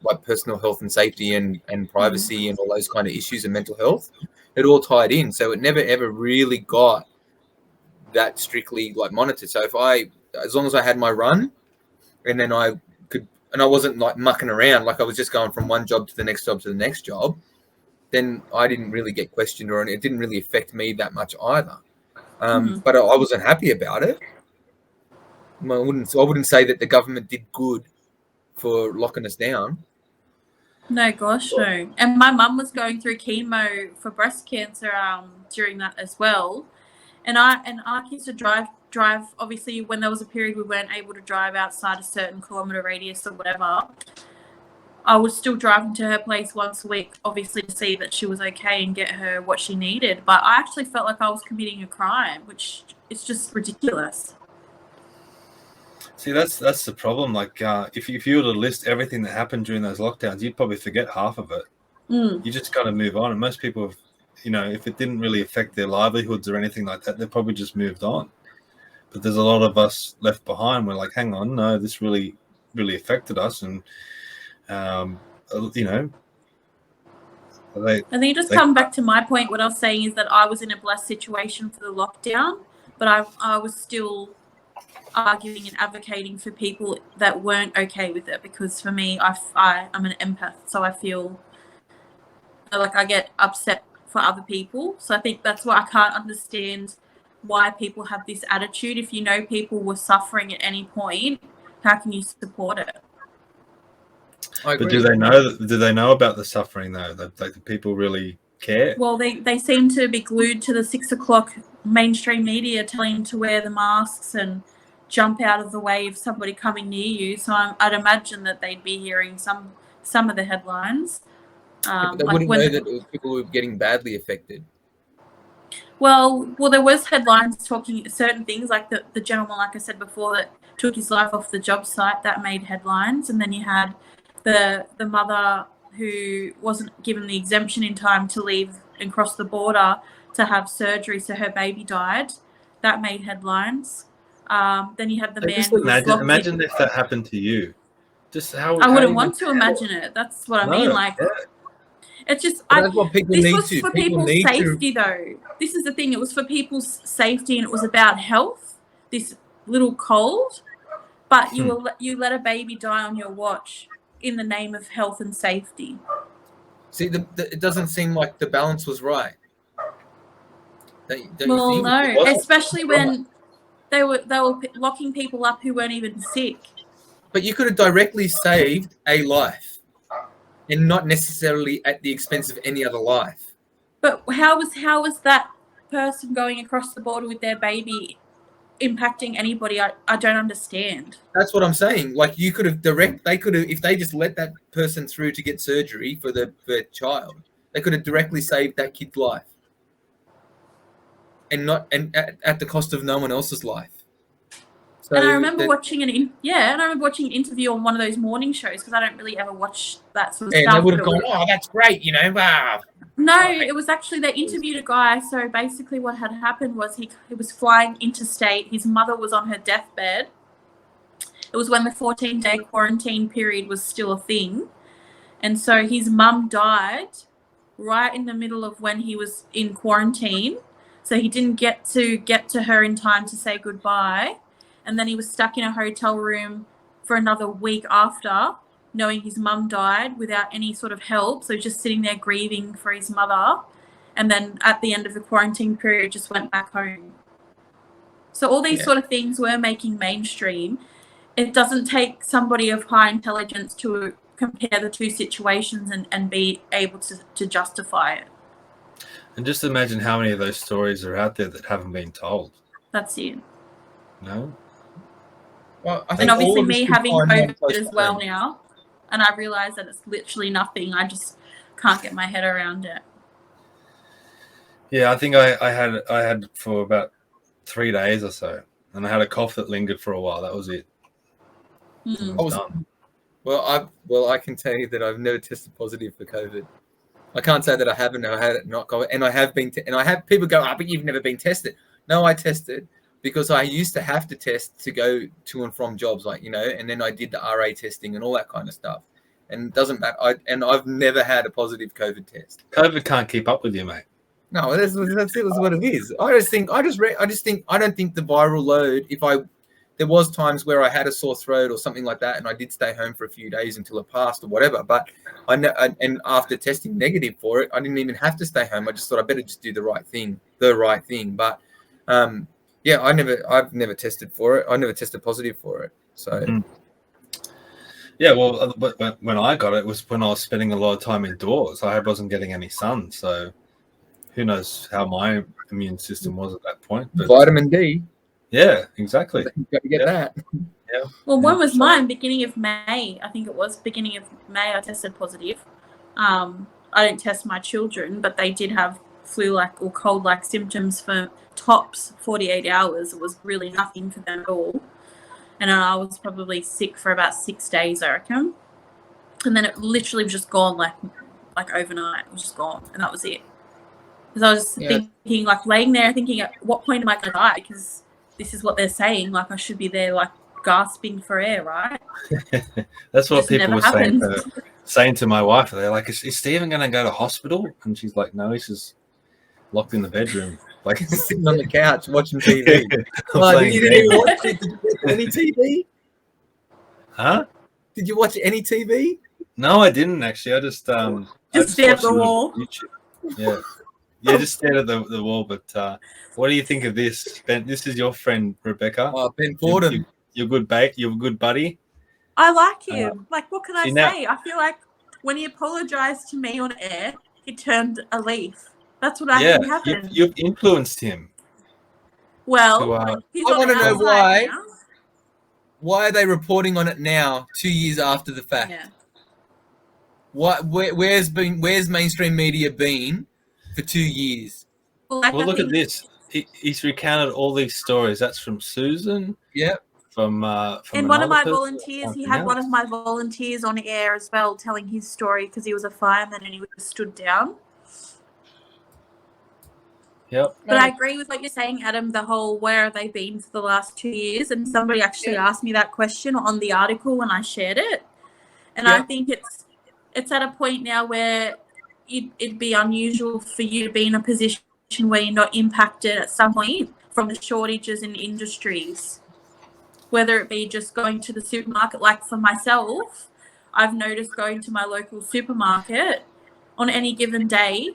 like personal health and safety and privacy and all those kind of issues and mental health, it all tied in. So it never ever really got that strictly like monitored. So as long as I had my run, and then I wasn't like mucking around, like I was just going from one job to the next job to the next job, then I didn't really get questioned, or it didn't really affect me that much either. But I wasn't happy about it. I wouldn't say that the government did good for locking us down. No, gosh, no. And my mum was going through chemo for breast cancer during that as well. And I used to drive. Obviously, when there was a period we weren't able to drive outside a certain kilometre radius or whatever, I was still driving to her place once a week, obviously to see that she was okay and get her what she needed. But I actually felt like I was committing a crime, which is just ridiculous. See, that's the problem. Like, if you were to list everything that happened during those lockdowns, you'd probably forget half of it. You just got to move on. And most people have, if it didn't really affect their livelihoods or anything like that, they probably just moved on. But there's a lot of us left behind. We're like, hang on, no, this really, really affected us. And, I think you just come back to my point. What I was saying is that I was in a blessed situation for the lockdown, but I was still arguing and advocating for people that weren't okay with it, because for me, I'm an empath, so I feel like I get upset for other people. So I think that's why I can't understand why people have this attitude. If you know people were suffering at any point, how can you support it? But do they know about the suffering though? Like, do people really care? Well, they seem to be glued to the 6 o'clock mainstream media telling them to wear the masks and jump out of the way of somebody coming near you. So I'd imagine that they'd be hearing some of the headlines. But they wouldn't know that people were getting badly affected. Well, there was headlines talking certain things, like the gentleman, like I said before, that took his life off the job site, that made headlines. And then you had the mother who wasn't given the exemption in time to leave and cross the border to have surgery, so her baby died. That made headlines. Then you had the man. Just imagine if that happened to you. Just how I wouldn't want to imagine it. That's what I mean. Like, It's just, But that's what people this need was to. for People people's need to. safety, though. This is the thing. It was for people's safety, and it was about health. This little cold, but you let a baby die on your watch in the name of health and safety. See, it doesn't seem like the balance was right. Don't Well, you think? no, especially when they were locking people up who weren't even sick. But you could have directly saved a life, and not necessarily at the expense of any other life. But how was that person going across the border with their baby impacting anybody? I don't understand. That's what I'm saying. Like, you could have they could have, if they just let that person through to get surgery for their child, they could have directly saved that kid's life, and at the cost of no one else's life. So and I remember watching an interview on one of those morning shows, because I don't really ever watch that sort of stuff. And they would have gone, "Oh, that's great," you know. No, it was actually, they interviewed a guy. So basically what had happened was he was flying interstate. His mother was on her deathbed. It was when the 14-day quarantine period was still a thing. And so his mum died right in the middle of when he was in quarantine. So he didn't get to her in time to say goodbye. And then he was stuck in a hotel room for another week after, knowing his mum died without any sort of help. So just sitting there grieving for his mother. And then at the end of the quarantine period, just went back home. So all these sort of things were making mainstream. It doesn't take somebody of high intelligence to compare the two situations and be able to justify it. And just imagine how many of those stories are out there that haven't been told. That's it. No? Well, I think and obviously all of us me can having find one COVID close as well friend. now, and I realise that it's literally nothing. I just can't get my head around it. Yeah, I think I had for about 3 days or so, and I had a cough that lingered for a while. That was it. Mm. I was done. Well, I can tell you that I've never tested positive for COVID. I can't say that I haven't. I had it not COVID, and I have been. And I have people go, "Ah, but you've never been tested." No, I tested because I used to have to test to go to and from jobs, like, you know, and then I did the RA testing and all that kind of stuff. And it doesn't matter. I've never had a positive COVID test. COVID can't keep up with you, mate. No, that's what it is. I don't think the viral load. There was times where I had a sore throat or something like that, and I did stay home for a few days until it passed or whatever. But and after testing negative for it, I didn't even have to stay home. I just thought I better just do the right thing. But yeah, I've never tested for it. I never tested positive for it. So yeah, well, but when I got it, was when I was spending a lot of time indoors. I wasn't getting any sun, so who knows how my immune system was at that point. But vitamin D. Yeah, exactly. You got to get that. Yeah. Well, when was mine? Beginning of May. I think it was beginning of May I tested positive. I don't test my children, but they did have flu-like or cold-like symptoms for tops 48 hours. It was really nothing for them at all. And I was probably sick for about 6 days, I reckon. And then it literally was just gone like overnight. It was just gone, and that was it. Because I was just thinking, like, laying there thinking, at what point am I going to die? Because this is what they're saying. Like, I should be there, like, gasping for air, right? That's what Just people were saying to my wife. They're like, is Stephen going to go to hospital? And she's like, no, he's just locked in the bedroom. Like, sitting on the couch watching TV. You didn't even watch it. Did you watch any TV? Huh? Did you watch any TV? No, I didn't actually. I just stared at the wall. Yeah. Yeah, just stared at the wall. But what do you think of this, Ben? This is your friend Rebecca. Oh, Ben Fordham. You're good, You're a good buddy. I like him. Like, what can I say? Now, I feel like when he apologized to me on air, he turned a leaf. That's what I think happened. You've influenced him. Well, he's I want to know why. now. Why are they reporting on it now, 2 years after the fact? Yeah. Where's mainstream media been for 2 years? Well, Look at this. He's recounted all these stories. That's from Susan. Yep. From and one of my volunteers, he had one of my volunteers on air as well, telling his story because he was a fireman and he was stood down. Yep. But I agree with what you're saying, Adam, the whole where have they been for the last 2 years? And somebody actually asked me that question on the article when I shared it. And I think it's at a point now where it'd be unusual for you to be in a position where you're not impacted at some point from the shortages in industries, whether it be just going to the supermarket. Like for myself, I've noticed going to my local supermarket on any given day,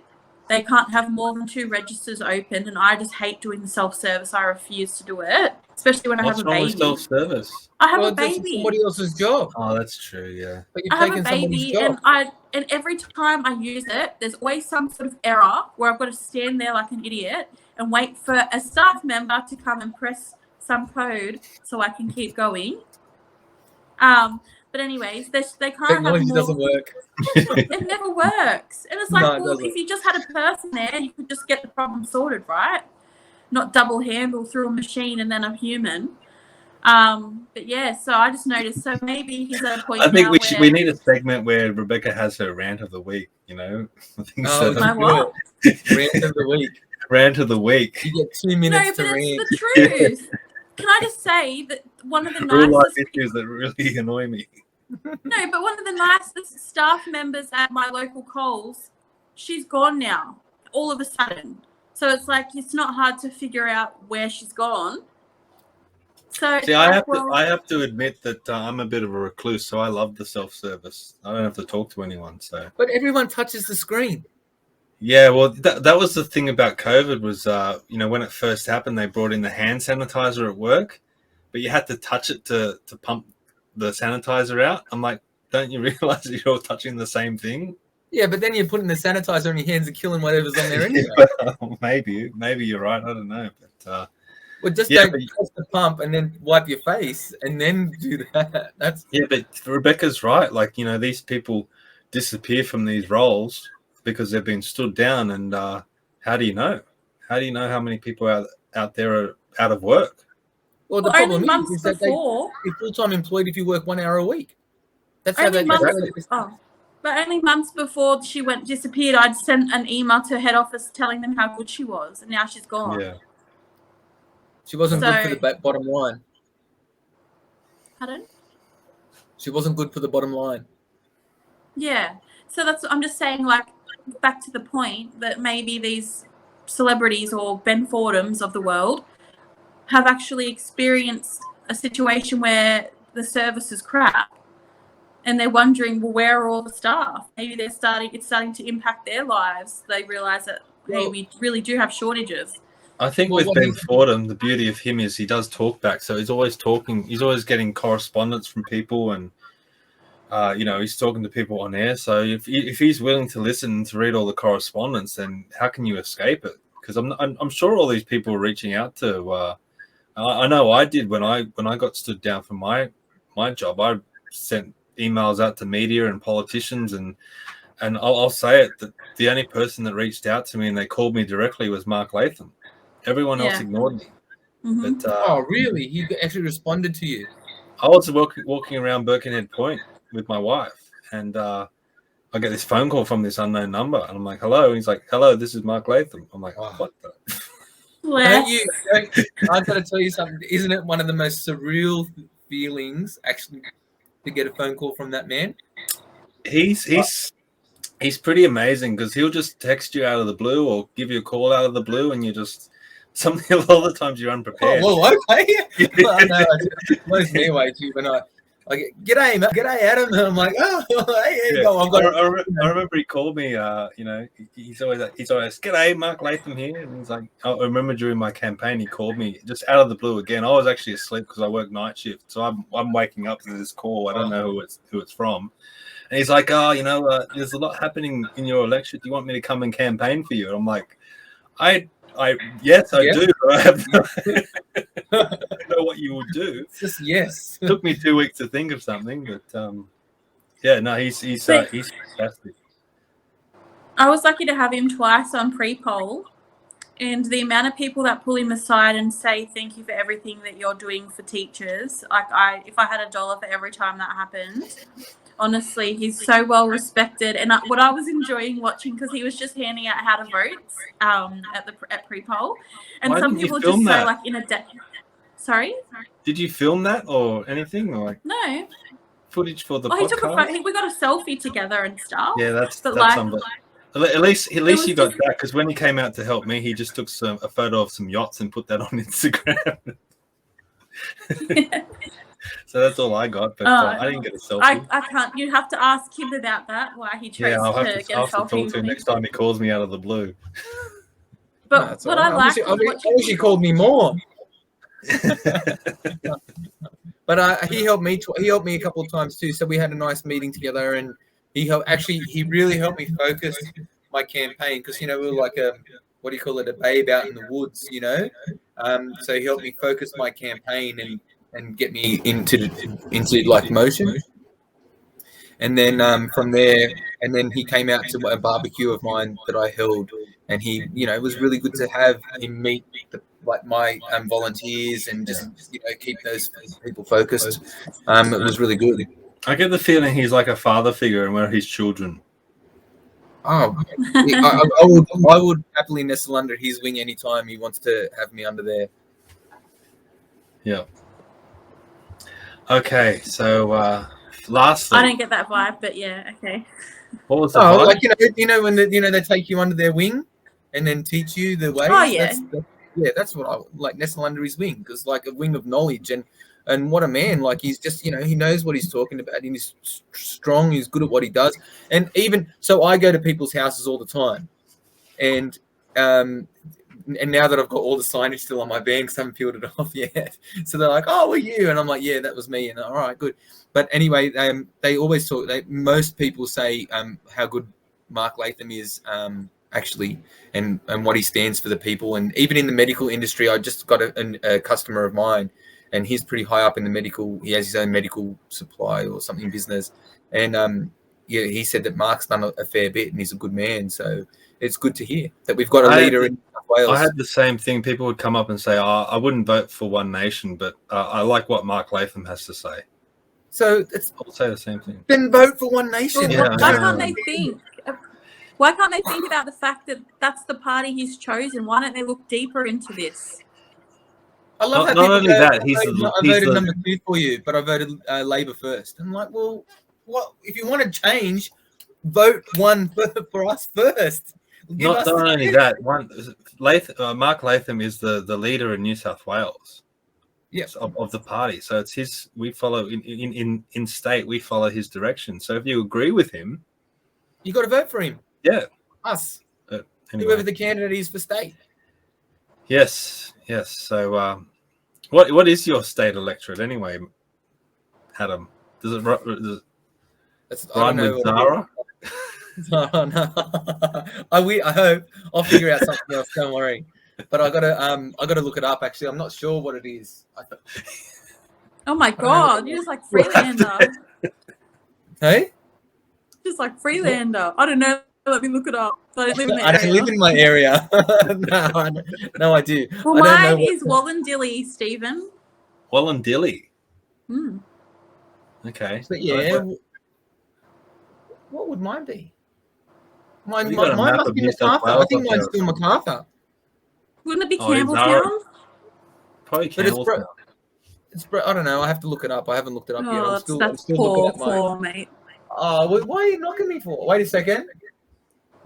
they can't have more than 2 registers open, and I just hate doing the self-service. I refuse to do it, especially when I have a What's wrong with baby. self-service? I have Well, a that's baby. somebody else's job. Oh, that's true. Yeah. But you've I have taken a somebody's baby, job. and every time I use it, there's always some sort of error where I've got to stand there like an idiot and wait for a staff member to come and press some code so I can keep going. But anyways, they can't Technology have more. doesn't work. It never works, and it's like, No, it well, doesn't. if you just had a person there, you could just get the problem sorted, right? Not double handle through a machine and then a human. But yeah, so I just noticed. So maybe he's at a point I think now we need a segment where Rebecca has her rant of the week. You know, I think Oh, so. My what? Rant of the week. Rant of the week. You get 2 No, minutes but to rant. it's the truth. Can I just say that one of the Real life nicest issues that really annoy me. No, but one of the nicest staff members at my local Coles, she's gone now, all of a sudden. So it's like, it's not hard to figure out where she's gone. So See, I have to admit that I'm a bit of a recluse, so I love the self-service. I don't have to talk to anyone. So, But everyone touches the screen. yeah, well, that was the thing about COVID was, you know, when it first happened, they brought in the hand sanitizer at work, but you had to touch it to pump the sanitizer out. I'm like, don't you realize that you're all touching the same thing? Yeah, but then you're putting the sanitizer on your hands and killing whatever's on there anyway. Maybe you're right. I don't know, but Well, just yeah, don't press the pump and then wipe your face and then do that. That's yeah, but Rebecca's right. Like, you know, these people disappear from these roles because they've been stood down. And how do you know? How do you know how many people out there are out of work? well, the Well, only problem is months that before. you're full-time employed if you work 1 hour a week. That's how Only they months. But only months before she disappeared, I'd sent an email to head office telling them how good she was, and now she's gone. Yeah. She wasn't good for So- the bottom line. Pardon? She wasn't good for the bottom line. Yeah. So I'm just saying, like, back to the point that maybe these celebrities or Ben Fordhams of the world have actually experienced a situation where the service is crap, and they're wondering, well, where are all the staff? Maybe it's starting to impact their lives. They realise that, hey, we really do have shortages. I think Well, with what Ben is- Fordham, the beauty of him is he does talk back. So he's always talking. He's always getting correspondence from people, and you know, he's talking to people on air. So if he's willing to listen and to read all the correspondence, then how can you escape it? Because I'm sure all these people are reaching out to. I know I did when I got stood down for my job. I sent emails out to media and politicians, and I'll say it, that the only person that reached out to me and they called me directly was Mark Latham. Everyone else Yeah. ignored me. Mhm. But Oh, really? He actually responded to you? I was walking around Birkenhead Point with my wife, and I get this phone call from this unknown number, and I'm like, hello. And he's like, hello, this is Mark Latham. I'm like, Wow. what the? Don't you? I've got to tell you something. Isn't it one of the most surreal feelings, actually, to get a phone call from that man? He's pretty amazing because he'll just text you out of the blue or give you a call out of the blue, and you just a lot of the times you're unprepared. Oh, well, okay. I know, it blows me away too, but I get, g'day, mate. G'day, Adam. And I'm like, oh, hey, here you go. I've got. I remember he called me. You know, he's always g'day, Mark Latham here, and he's like, I remember during my campaign he called me just out of the blue again. I was actually asleep because I work night shift, so I'm waking up to this call. I don't know who it's from, and he's like, oh, you know, there's a lot happening in your election. Do you want me to come and campaign for you? And I'm like, yes, I do. I have I don't know what you would do. It's just yes. It took me 2 weeks to think of something, but yeah, no, he's fantastic. I was lucky to have him twice on pre-poll, and the amount of people that pull him aside and say thank you for everything that you're doing for teachers, like if I had $1 for every time that happened, honestly, he's so well respected. And what I was enjoying watching, because he was just handing out how to vote at pre-poll, and Why some didn't you people film just that? so like in a Sorry? Did you film that or anything, or like No. footage for the Well, he took a podcast? photo. We got a selfie together and stuff. Yeah, that's But like, unbelievable. At least was you got just- that, because when he came out to help me, he just took a photo of some yachts and put that on Instagram. So that's all I got, but I didn't get a selfie. I can't. You have to ask him about that. Why he chose I'll have to to, get a I'll have to selfie talk with to him me. next time he calls me out of the blue. But That's what all I right. liked I was wish he called me more. But he helped me. He helped me a couple of times too. So we had a nice meeting together, and he really helped me focus my campaign, because we were like a a babe out in the woods, So he helped me focus my campaign and get me into like motion. And then from there, and then he came out to a barbecue of mine that I held, and he, it was really good to have him meet my volunteers and just keep those people focused. It was really good. I get the feeling he's like a father figure and we're his children. Oh, I would happily nestle under his wing anytime he wants to have me under there. Yeah. Okay, so lastly, I don't get that vibe, but yeah, okay. what was the vibe? Like when they take you under their wing and then teach you the ways. Oh, yeah. That's what I like, nestle under his wing, because like a wing of knowledge, and what a man, like he's just he knows what he's talking about, and he's strong, he's good at what he does. And even so, I go to people's houses all the time, and now that I've got all the signage still on my van because I haven't peeled it off yet, so they're like, "Oh, were you?" And I'm like, "Yeah, that was me." And all right, good. But anyway, they always talk. Most people say how good Mark Latham is actually, and what he stands for the people. And even in the medical industry, I just got a customer of mine, and he's pretty high up in the medical. He has his own medical supply or something business, and he said that Mark's done a fair bit, and he's a good man. So it's good to hear that we've got a leader in New South Wales. I had the same thing. People would come up and say, I wouldn't vote for One Nation, but I like what Mark Latham has to say. So I'll say the same thing. Then vote for One Nation. Yeah, Why can't they think? Why can't they think about the fact that that's the party he's chosen? Why don't they look deeper into this? I love Not how people only go, that, I voted number 2 for you, but I voted Labor first. I'm like, well, what if you want to change? Vote one for us first. Not only that, Mark Latham is the leader in New South Wales. Yes, of the party. So it's his. We follow in state. We follow his direction. So if you agree with him, you got to vote for him. Yeah, us. Anyway. Whoever the candidate is for state. Yes. So, what is your state electorate anyway, Adam? Does it rhyme with Zahra? No. I hope I'll figure out something else. Don't worry. But I gotta look it up. Actually, I'm not sure what it is. Oh my god, you're just like Freelander. Hey? Just like Freelander. I don't know. Let me look it up. I don't live in the I area. don't live in my area. No, I do. Well, I don't mine is Wollondilly, Stephen. Wollondilly. Hmm. Okay. But yeah. What would mine be? Mine You got a map must of be New South Macarthur. I Wales think up mine's there. still Macarthur. Wouldn't it be Oh, is Campbelltown? Probably But it's Campbelltown. I don't know. I have to look it up. I haven't looked it up yet. Oh, I'm that's still poor looking at mine. for mate. Oh, why are you knocking me for? Wait a second.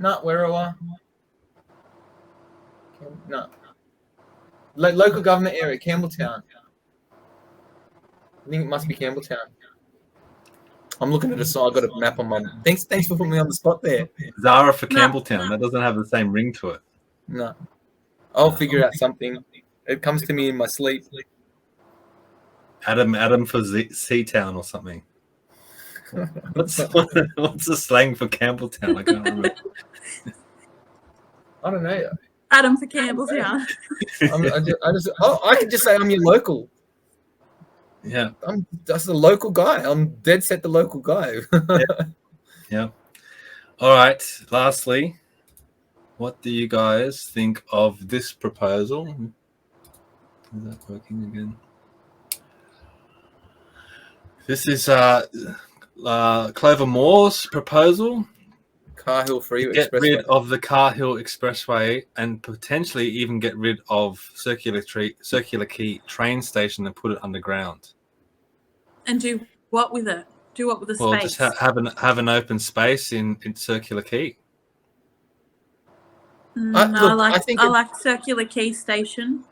No, where are I? No. Local government area, Campbelltown. I think it must be Campbelltown. I'm looking at a side. I got a map on my. Thanks for putting me on the spot there. Zahra for No. Campbelltown. That doesn't have the same ring to it. No, I'll figure out something. It comes to me in my sleep. Adam for Seatown or something. What's the slang for Campbelltown? I can't remember. I don't know. Adam for Campbelltown. I can just say I'm your local. Yeah. I'm just a local guy. I'm dead set the local guy. Yeah. All right. Lastly, what do you guys think of this proposal? Is that working again? This is Clover Moore's proposal. Cahill Freeway Get Expressway. rid of the Cahill Expressway and potentially even get rid of Circular Quay train station and put it underground. And do what with it? Do what with the Well, space? just have an open space in Circular Quay. I like Circular Quay Station.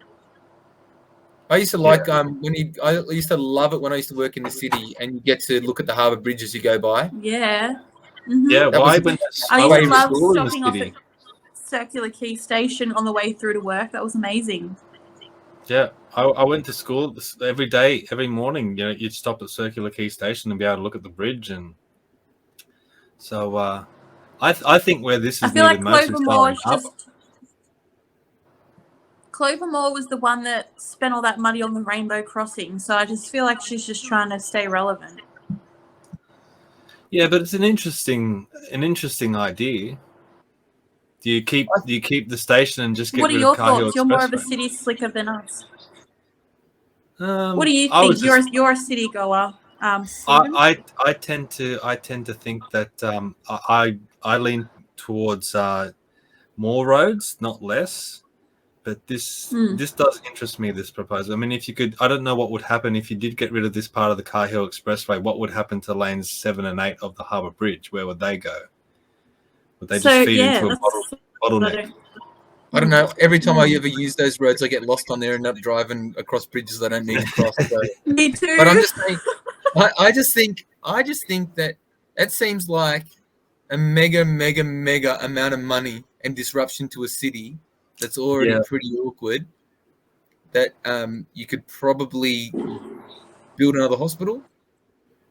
I used to like I used to love it when I used to work in the city, and you get to look at the harbour bridge as you go by. Yeah. Mm-hmm. Yeah, That well, I was went I to used to love school in the stopping off city. at Circular Quay Station on the way through to work. That was amazing. Yeah, I went to school every day, every morning. You know, you'd stop at Circular Quay Station and be able to look at the bridge, and so I think where this I is feel needed like most is Clover Darling Moore's Harbour. Clover Moore was the one that spent all that money on the Rainbow Crossing, so I just feel like she's just trying to stay relevant. Yeah, but it's an interesting idea. Do you keep the station and just get What are rid your of Car Hill thoughts? You're more of a Expressway? city slicker than us. What What do you think? You're a city goer. Stephen? I tend to think that I lean towards more roads, not less. But this does interest me, this proposal. I mean, if you could, I don't know what would happen if you did get rid of this part of the Car Hill Expressway. What would happen to lanes 7 and 8 of the Harbour Bridge? Where would they go? Would they just feed into a bottleneck? I don't know. Every time I ever use those roads, I get lost on there and end up driving across bridges I don't need to cross. So. Me too. But I'm just saying, I just think that it seems like a mega amount of money and disruption to a city that's already pretty awkward. That you could probably build another hospital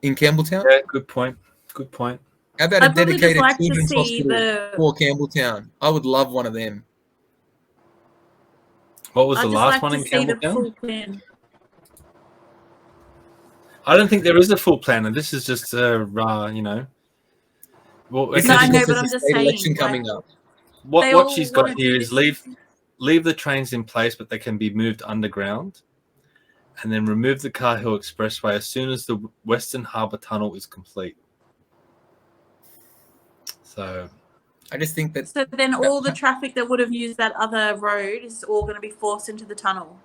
in Campbelltown. Yeah, good point. Good point. How about I'd a probably dedicated just like to children's see hospital for Campbelltown? I would love one of them. What was I'd the just last like one to in see the Campbelltown? full plan. I don't think there is a full plan, and this is just you know. Well, This No, is I know, because but there's I'm a just state saying, election like, coming up. They What all she's wanna got do here is this. leave the trains in place, but they can be moved underground, and then remove the Car Hill Expressway as soon as the Western Harbour Tunnel is complete. So I just think that. So then all the traffic that would have used that other road is all going to be forced into the tunnel.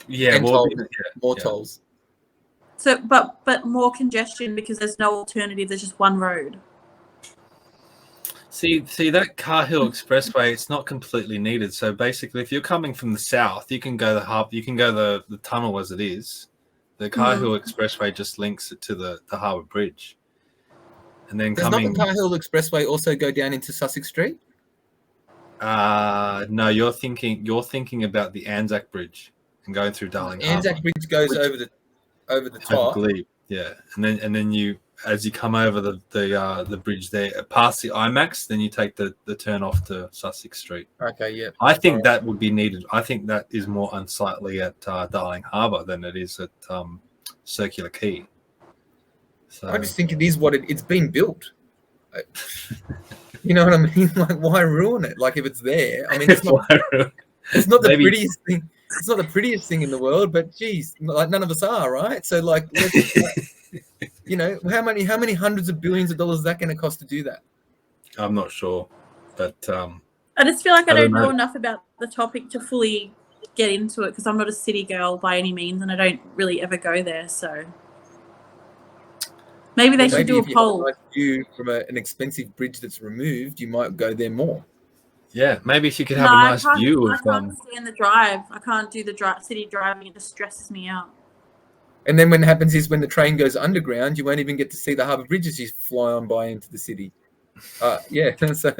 yeah, And well, tolls, more tolls. So, but more congestion because there's no alternative. There's just one road. See that Car Hill Expressway, it's not completely needed. So basically, if you're coming from the south, you can go the tunnel as it is. The Car Hill Expressway just links it to the Harbour Bridge, and then Does not the Car Hill Expressway also go down into Sussex Street? No, you're thinking about the Anzac Bridge and going through Darling Harbour. Anzac Bridge goes over the top. I believe, yeah, and then you, as you come over the bridge there, past the IMAX, then you take the turn off to Sussex Street. Okay, yeah. I think that would be needed. I think that is more unsightly at Darling Harbour than it is at Circular Quay. So I just think it is what it's been built. You know what I mean? Like, why ruin it? Like, if it's there, I mean, it's not the prettiest thing. It's not the prettiest thing in the world, but geez, like none of us are, right? So, like, you know, how many hundreds of billions of dollars is that going to cost to do that? I'm not sure, but I just feel like I don't know know enough about the topic to fully get into it because I'm not a city girl by any means, and I don't really ever go there. So maybe they should do a poll. If you have a nice view from an expensive bridge that's removed, you might go there more. yeah, maybe if you could have a nice view of. I can't stand the drive. I can't do the city driving. It just stresses me out. And then what happens is when the train goes underground, you won't even get to see the harbour bridges you fly on by into the city. Yeah, so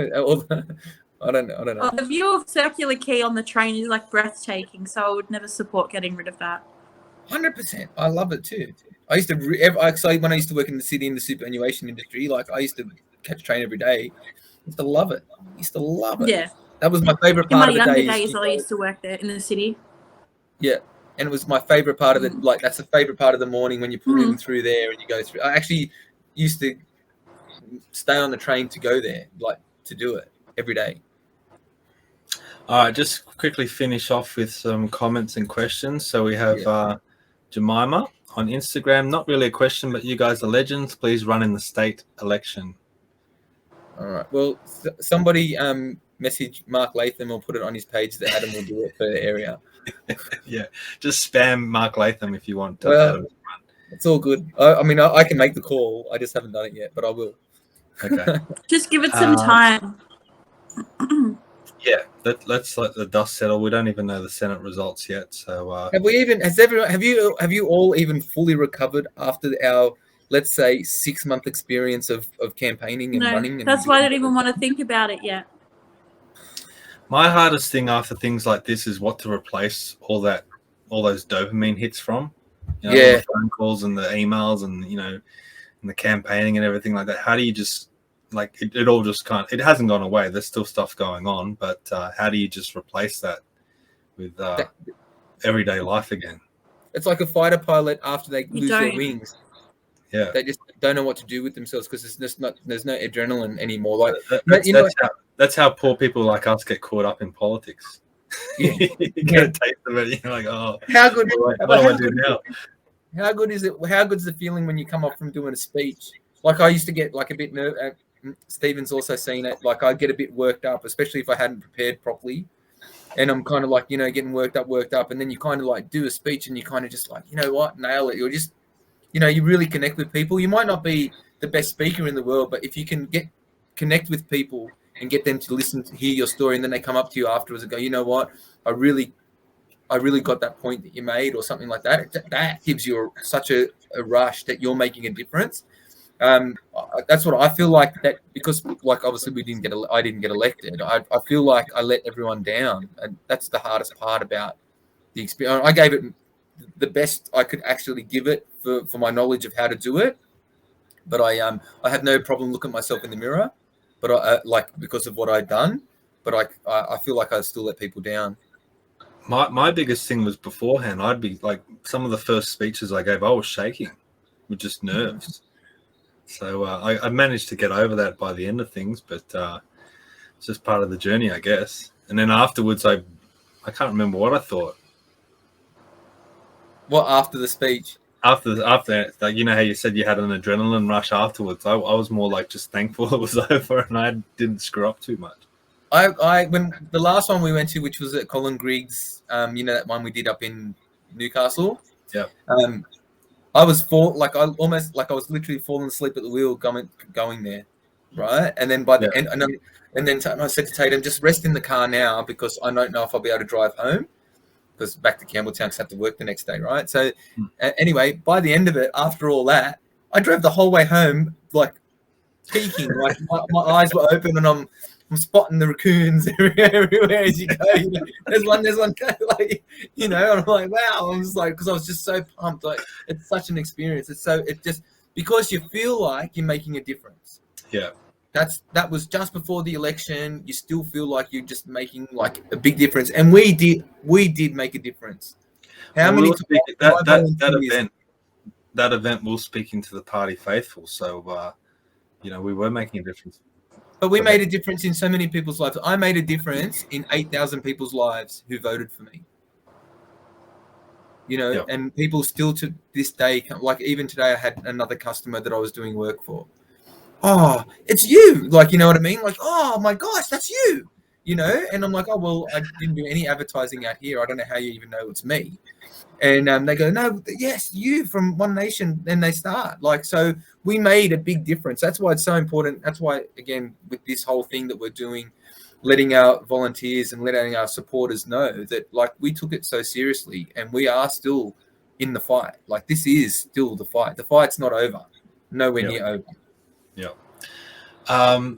I don't know. The view of Circular Quay on the train is like breathtaking, so I would never support getting rid of that. 100%. I love it too. I used to when I used to work in the city in the superannuation industry, like I used to catch a train every day. I used to love it. Yeah. That was my favourite In part my of the younger day. days, I used to work there in the city. Yeah. And it was my favourite part of the that's the favourite part of the morning when you're pulling through there and you go through. I actually used to stay on the train to go there, like to do it every day. All right, just quickly finish off with some comments and questions. So we have Jemima on Instagram. Not really a question, but you guys are legends. Please run in the state election. All right. Well, somebody message Mark Latham or put it on his page that Adam will do it for the area. Yeah, just spam Mark Latham if you want. Well, it's all good. I mean, I can make the call. I just haven't done it yet, but I will. Okay. Just give it some time. let's let the dust settle. We don't even know the Senate results yet. So have you all even fully recovered after our, let's say, 6-month experience of campaigning and No, running? that's why I don't even want to think about it yet. my hardest thing after things like this is what to replace all those dopamine hits from. You know, all the phone calls and the emails and and the campaigning and everything like that. How do you just it all just can't? It hasn't gone away. There's still stuff going on, but how do you just replace that with everyday life again? It's like a fighter pilot after they lose their don't. wings. Yeah, They just don't know what to do with themselves because there's no adrenaline anymore. Like that's how poor people like us get caught up in politics. Yeah. You get a taste of it, you're like, oh, how good? what do I do now? How good is it? How good's the feeling when you come up from doing a speech? Like I used to get like a bit nervous. Stephen's also seen it. Like I get a bit worked up, especially if I hadn't prepared properly. And I'm kind of like, getting worked up. And then you kind of like do a speech and you kind of just like, what, nail it. You're just, you really connect with people. You might not be the best speaker in the world, but if you can connect with people and get them to listen to hear your story, and then they come up to you afterwards and go, you know what, I really got that point that you made, or something like that. That gives you such a rush that you're making a difference. That's what I feel like, that because like obviously I didn't get elected. I feel like I let everyone down, and that's the hardest part about the experience. I gave it the best I could actually give it for my knowledge of how to do it, but I had no problem looking at myself in the mirror, but I because of what I'd done, but I feel like I still let people down. My biggest thing was beforehand. I'd be like, some of the first speeches I gave, I was shaking with just nerves. So I managed to get over that by the end of things, but it's just part of the journey, I guess. And then afterwards, I can't remember what I thought. What, after the speech? After like, how you said you had an adrenaline rush afterwards. I was more like just thankful it was over and I didn't screw up too much. When the last one we went to, which was at Colin Griggs, that one we did up in Newcastle. Yeah. I was I was literally falling asleep at the wheel going there, right? And then by the end, and then I said to Tatum, just rest in the car now because I don't know if I'll be able to drive home, because back to Campbelltown, because I have to work the next day, right? So anyway, by the end of it, after all that, I drove the whole way home like peeking, like my eyes were open, and I'm spotting the raccoons everywhere as you go. There's one, like, and I'm like, wow. I'm just like, because I was just so pumped. Like, it's such an experience. It's just because you feel like you're making a difference. Yeah. That was just before the election. You still feel like you're just making like a big difference, and we did make a difference. How many that event was speaking to the party faithful, so we were making a difference. But we made a difference in so many people's lives. I made a difference in 8,000 people's lives who voted for me. And people still to this day, like even today, I had another customer that I was doing work for. Oh, it's you. Like, you know what I mean? Like, oh my gosh, that's you. And I'm like, oh, well, I didn't do any advertising out here. I don't know how you even know it's me. And they go, no, yes, you from One Nation. Then they start. Like, so we made a big difference. That's why it's so important. That's why, again, with this whole thing that we're doing, letting our volunteers and letting our supporters know that, like, we took it so seriously and we are still in the fight. Like, this is still the fight. The fight's not over. Nowhere near over. Yeah.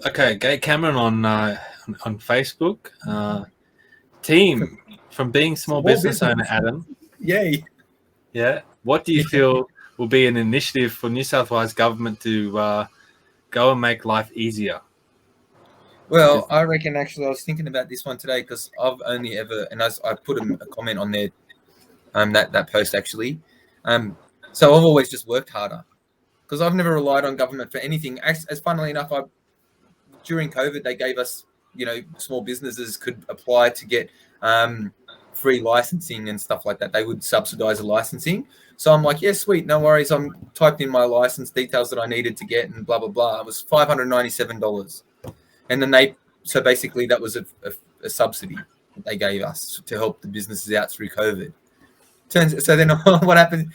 Okay, Gay Cameron on Facebook. Team, from being small business owner, Adam. Yay. Yeah. What do you feel will be an initiative for New South Wales government to go and make life easier? Well, I reckon actually I was thinking about this one today because I've only ever, and as I put a comment on there, that post actually. So I've always just worked harder because I've never relied on government for anything. As funnily enough, during COVID, they gave us, small businesses could apply to get free licensing and stuff like that. They would subsidize the licensing. So I'm like, yeah, sweet, no worries. I'm typed in my license details that I needed to get and blah, blah, blah. It was $597. And then so basically that was a subsidy that they gave us to help the businesses out through COVID. So then what happened?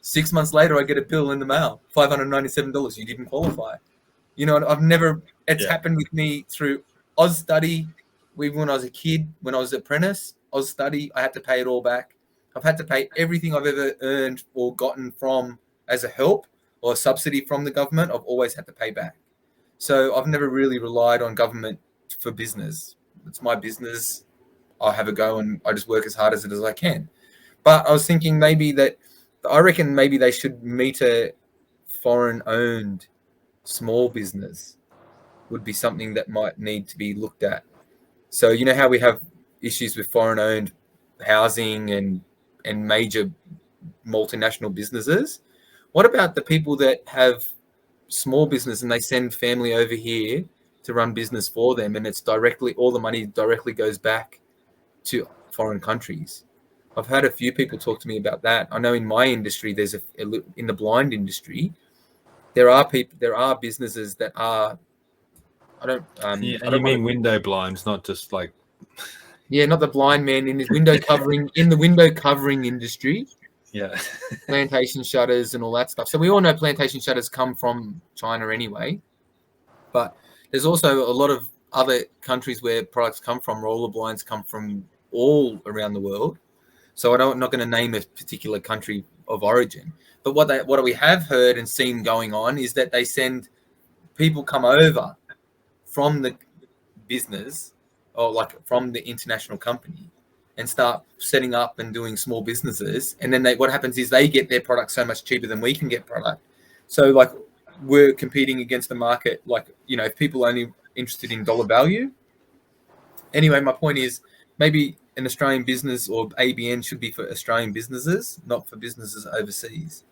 6 months later, I get a bill in the mail, $597. You didn't qualify. It's happened with me through Austudy, Even when I was a kid, when I was an apprentice, I was study, I had to pay it all back. I've had to pay everything I've ever earned or gotten from as a help or a subsidy from the government. I've always had to pay back. So I've never really relied on government for business. It's my business. I'll have a go and I just work as hard as I can. But I was thinking I reckon maybe they should meter foreign-owned small business would be something that might need to be looked at. So you know how we have issues with foreign-owned housing and major multinational businesses? What about the people that have small business and they send family over here to run business for them, and it's directly, all the money directly goes back to foreign countries? I've had a few people talk to me about that. I know in my industry, there's in the blind industry, there are businesses that are, you mean window blinds, not just like, yeah, not the blind man in his window covering in the window covering industry. yeah. Plantation shutters and all that stuff. So we all know plantation shutters come from China anyway, but there's also a lot of other countries where products come from. Roller blinds come from all around the world. So I'm not going to name a particular country of origin, but what we have heard and seen going on is that they send people come over from the business or like from the international company and start setting up and doing small businesses. And then what happens is they get their product so much cheaper than we can get product. So like we're competing against the market, like, you know, if people are only interested in dollar value. Anyway, my point is maybe an Australian business or ABN should be for Australian businesses, not for businesses overseas.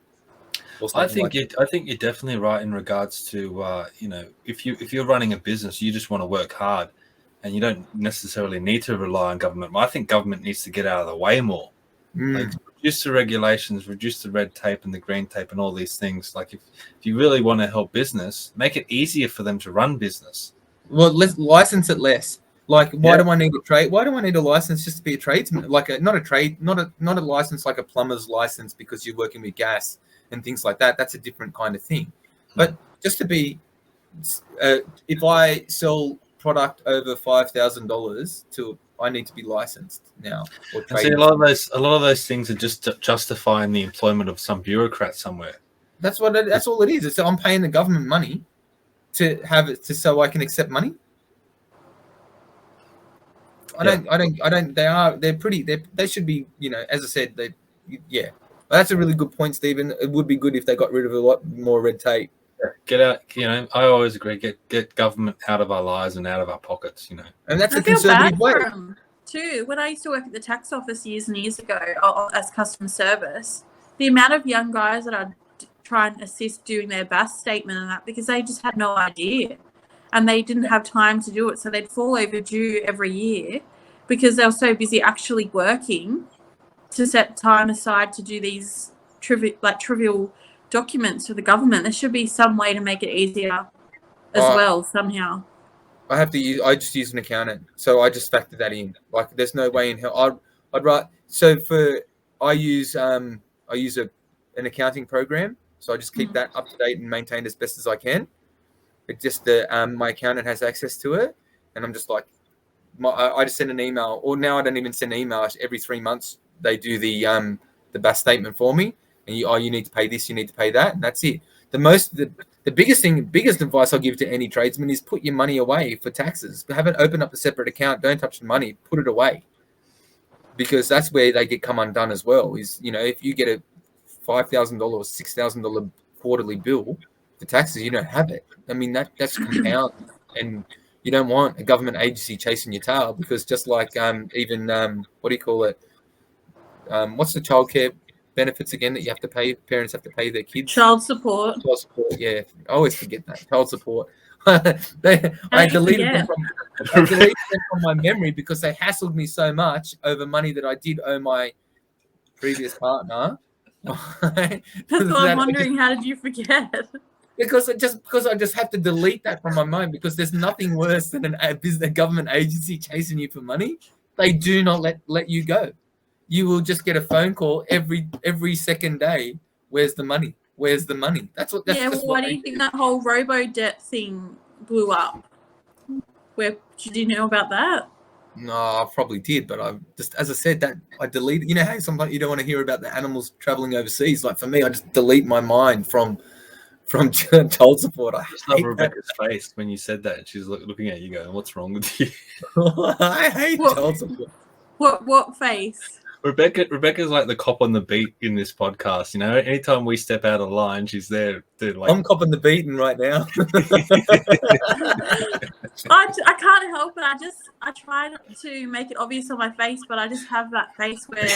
I think you're definitely right in regards to you know, if you're running a business, you just want to work hard, and you don't necessarily need to rely on government. I think government needs to get out of the way more. Like reduce the regulations, reduce the red tape and the green tape and all these things. Like if you really want to help business, make it easier for them to run business. Well, let's license it less. Like, why do I need a trade? Why do I need a license just to be a tradesman? Like, not a license like a plumber's license because you're working with gas and things like that. That's a different kind of thing. But just to be, if I sell product over $5,000 I need to be licensed now. Or see, a lot of those things are just justifying the employment of some bureaucrat somewhere. That's all it is. So I'm paying the government money to have it so I can accept money. They should be, you know, as I said, that's a really good point, Stephen. It would be good if they got rid of a lot more red tape. Get out, you know, I always agree, get government out of our lives and out of our pockets, you know. And that's a conservative way. Too. When I used to work at the tax office years and years ago as customer service, the amount of young guys that I'd try and assist doing their BAS statement and that, because they just had no idea and they didn't have time to do it, so they'd fall overdue every year because they were so busy actually working to set time aside to do these trivial documents for the government. There should be some way to make it easier as well somehow. I just use an accountant, so I just factor that in. Like, there's no way in hell I'd write. So I use an accounting program, so I just keep that up to date and maintained as best as I can. It just my accountant has access to it, and I'm just like, I just send an email, or now I don't even send an email. Every 3 months they do the BAS statement for me, and you need to pay this, you need to pay that, and that's it. The biggest advice I'll give to any tradesman is put your money away for taxes. Have it open up a separate account. Don't touch the money. Put it away, because that's where they come undone as well. Is, you know, if you get a $5,000 or $6,000 quarterly bill for taxes, you don't have it. I mean, that's compound, and you don't want a government agency chasing your tail, because just like even what do you call it? What's the childcare benefits again that you have to pay? Parents have to pay their kids. Child support. Child support. Yeah, I always forget that. Child support. I deleted them from my memory because they hassled me so much over money that I did owe my previous partner. That's why I'm wondering, how did you forget? Because I just have to delete that from my mind, because there's nothing worse than a government agency chasing you for money. They do not let you go. You will just get a phone call every second day. Where's the money? Where's the money? Why do you think that whole robo debt thing blew up? Did you know about that? No, I probably did, but I just, as I said, that I deleted. You know how sometimes you don't want to hear about the animals traveling overseas. Like for me, I just delete my mind from child support. I just love hate that. Rebecca's face when you said that. She's looking at you, going, "What's wrong with you?" I hate What? child support. What face? Rebecca's like the cop on the beat in this podcast. You know, anytime we step out of line, she's there. Like, I'm copping the beating right now. I can't help it. I try not to make it obvious on my face, but I just have that face where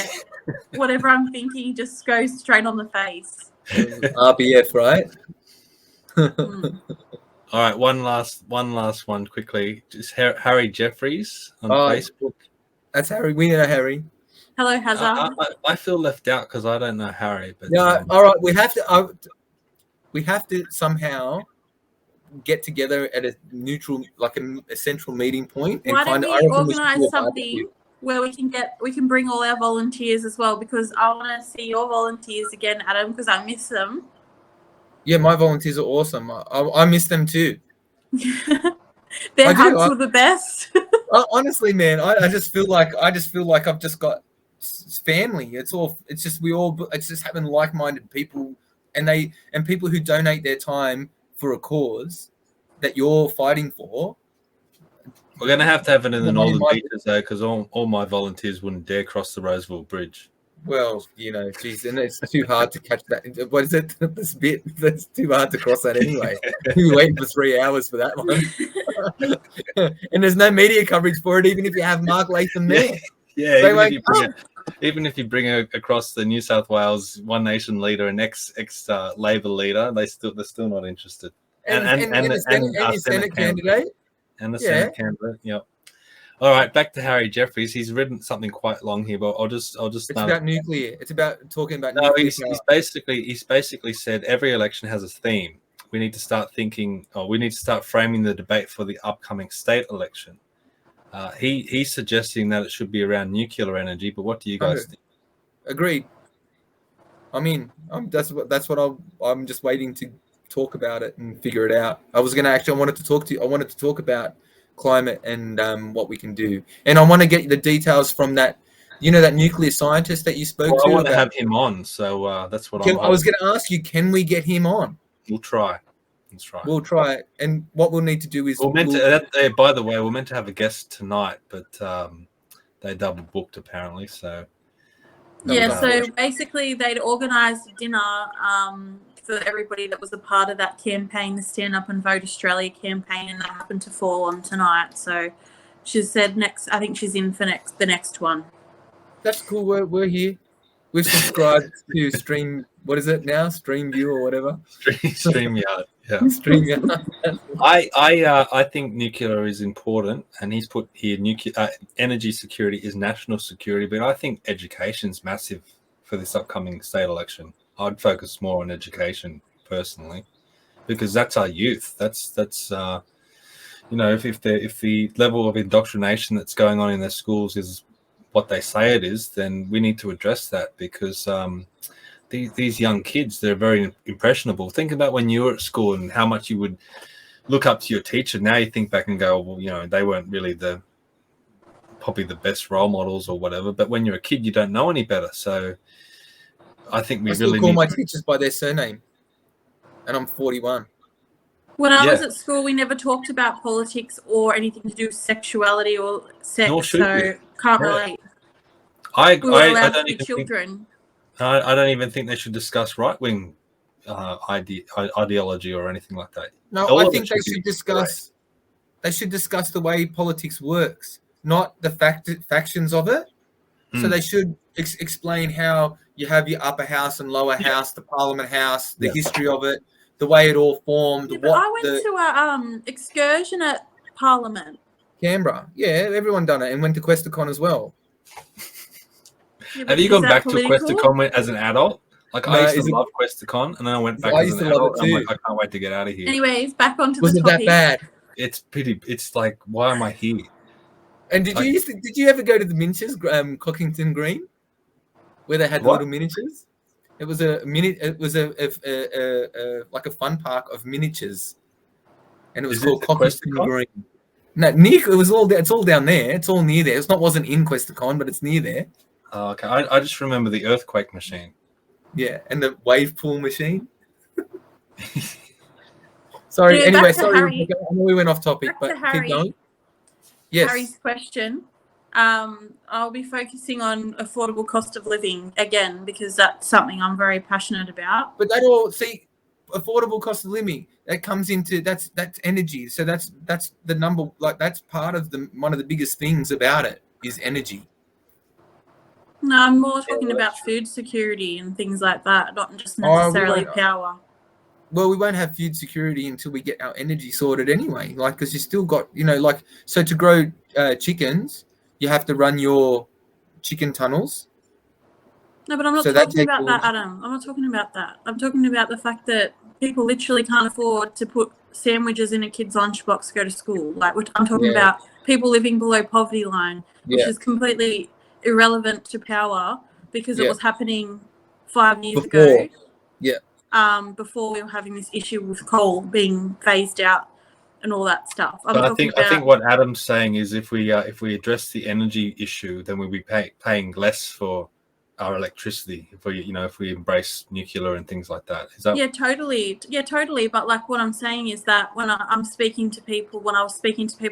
whatever I'm thinking just goes straight on the face. RBF, right? all right, one last one quickly. Just Harry Jeffries on Facebook. That's Harry. We know Harry. Hello, Hazard. I feel left out because I don't know Harry. But Yeah. All right. We have to somehow get together at a neutral, like a central meeting point, and Why don't kind of we organise something where we can bring all our volunteers as well, because I want to see your volunteers again, Adam, because I miss them. Yeah, my volunteers are awesome. I miss them too. Their hugs were the best. Honestly, man, I just feel like I've just got family. It's just having like-minded people, and people who donate their time for a cause that you're fighting for. We're going to have it in the Northern Beaches, though, because all my volunteers wouldn't dare cross the Roosevelt Bridge. Well, you know, geez, and it's too hard to catch that. What is it? This bit that's too hard to cross that anyway. You're waiting for 3 hours for that one, and there's no media coverage for it, even if you have Mark Latham there. Yeah, even if you bring across the New South Wales One Nation leader and ex Labor leader, they're still not interested. And the Senate candidate. And the Senate candidate, yeah. All right, back to Harry Jeffries. He's written something quite long here, but I'll just. It's about nuclear. It's about talking about. No, he's basically said every election has a theme. We need to start framing the debate for the upcoming state election. He's suggesting that it should be around nuclear energy, but what do you guys think? Agreed. I mean, that's what I'm just waiting to talk about it and figure it out. I wanted to talk about climate and what we can do, and I want to get the details from that nuclear scientist that you spoke to. I want to have him on, so that's what I was going to ask you, can we get him on? We'll try. We'll try it, and what we'll need to do is by the way, we're meant to have a guest tonight, but they double booked apparently, so so basically they'd organised a dinner for everybody that was a part of that campaign, the Stand Up and Vote Australia campaign, and that happened to fall on tonight. So she said I think she's in for the next one. That's cool. We're here. We've subscribed to Stream. What is it now? StreamView or whatever. StreamYard. Yeah. StreamYard. I think nuclear is important, and he's put here energy security is national security, but I think education's massive for this upcoming state election. I'd focus more on education personally, because that's our youth. That's if the level of indoctrination that's going on in their schools is what they say it is, then we need to address that, because these young kids, they're very impressionable. Think about when you were at school and how much you would look up to your teacher. Now you think back and go, well, they weren't really probably the best role models or whatever. But when you're a kid, you don't know any better. So I think we really call my teachers by their surname, and I'm 41. When I was at school, we never talked about politics or anything to do with sexuality or sex, so can't relate. I don't even children. I don't even think they should discuss right-wing ideology or anything like that. No, I think they should discuss. They should discuss the way politics works, not the factions of it. So they should explain how you have your upper house and lower house, the Parliament House, the history of it, the way it all formed. Yeah, I went to a excursion at Parliament. Canberra. Yeah, everyone done it, and went to Questacon as well. Yeah, have you gone back to Questacon as an adult? Like, I used to love Questacon, and then I went back as an adult. I'm like, I can't wait to get out of here. Anyways, back onto the topic. Was it that bad? It's pretty. It's like, why am I here? And did you ever go to the miniatures, Cockington Green, where they had the little miniatures? It was like a fun park of miniatures, and it was called Cockington Green. No, near. It was all. It's all down there. It's all near there. Wasn't in Questacon, but it's near there. Oh, okay. I just remember the earthquake machine. Yeah, and the wave pool machine. Sorry. Yeah, Anyway, back to sorry. Harry. I know we went off topic, Back but to Harry. keep going. Yes. Harry's question. I'll be focusing on affordable cost of living again because that's something I'm very passionate about. But that all affordable cost of living that comes into that's energy. So that's the number. Like that's part of one of the biggest things about it is energy. No, I'm more talking about food security and things like that, not just necessarily power. Well, we won't have food security until we get our energy sorted anyway. Like, because you still got, so to grow chickens, you have to run your chicken tunnels. No, but I'm not talking about that, Adam. I'm not talking about that. I'm talking about the fact that people literally can't afford to put sandwiches in a kid's lunchbox to go to school. Like, I'm talking about people living below poverty line, which is completely irrelevant to power because it was happening 5 years ago. Yeah. Before we were having this issue with coal being phased out and all that stuff. I think what Adam's saying is if we address the energy issue, then we'll be paying less for our electricity if we embrace nuclear and things like that. Is that? Yeah, totally. But like what I'm saying is that when I was speaking to people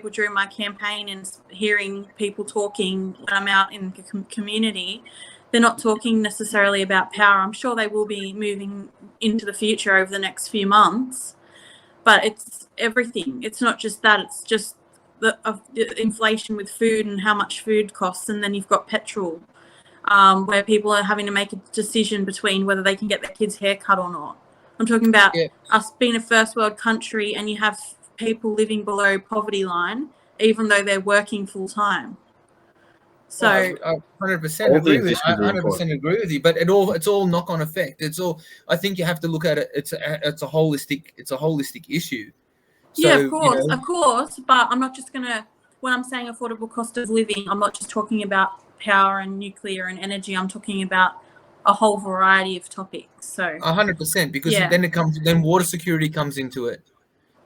during my campaign and hearing people talking when I'm out in the community, they're not talking necessarily about power. I'm sure they will be moving into the future over the next few months, but it's everything. It's not just that. It's just the inflation with food and how much food costs, and then you've got petrol, where people are having to make a decision between whether they can get their kids' hair cut or not. I'm talking about us being a first world country, and you have people living below poverty line, even though they're working full time. So I 100% agree with you. I 100% agree with you. But it's all knock-on effect. It's all. I think you have to look at it. It's a holistic issue. So, yeah, of course. But I'm not just gonna. When I'm saying affordable cost of living, I'm not just talking about power and nuclear and energy. I'm talking about a whole variety of topics. So 100%, because then water security comes into it.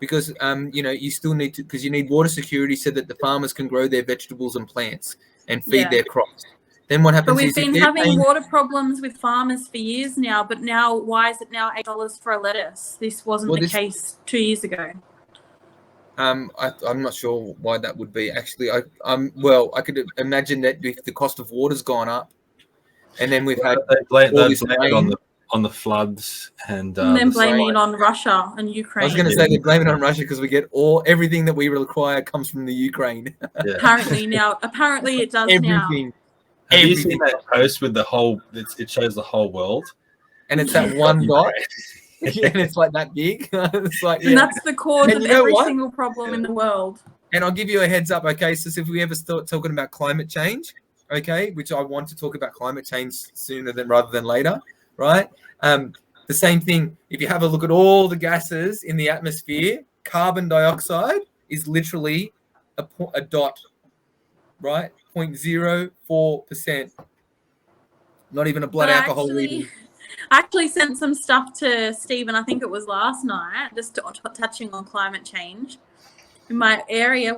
Because you still need to, because you need water security so that the farmers can grow their vegetables and plants and feed their crops. Then what happens? But we've been having water problems with farmers for years now. But now, why is it now $8 for a lettuce? This wasn't the case 2 years ago. I'm not sure why that would be. Actually, I could imagine that if the cost of water's gone up, and then we've had blame it on the floods and then blaming it on Russia and Ukraine. I was going to say they blame it on Russia because we get everything that we require comes from the Ukraine. Yeah. Apparently it does everything. Have you seen that post with the whole? It shows the whole world, and it's that one dot, and it's like that big. It's like, and that's the cause of every single problem in the world. And I'll give you a heads up, okay? So if we ever start talking about climate change, okay, which I want to talk about climate change sooner rather than later. Right. The same thing. If you have a look at all the gases in the atmosphere, carbon dioxide is literally a dot, right? 0.04%. Not even a blood alcohol reading. I actually sent some stuff to Stephen. I think it was last night, just touching on climate change. In my area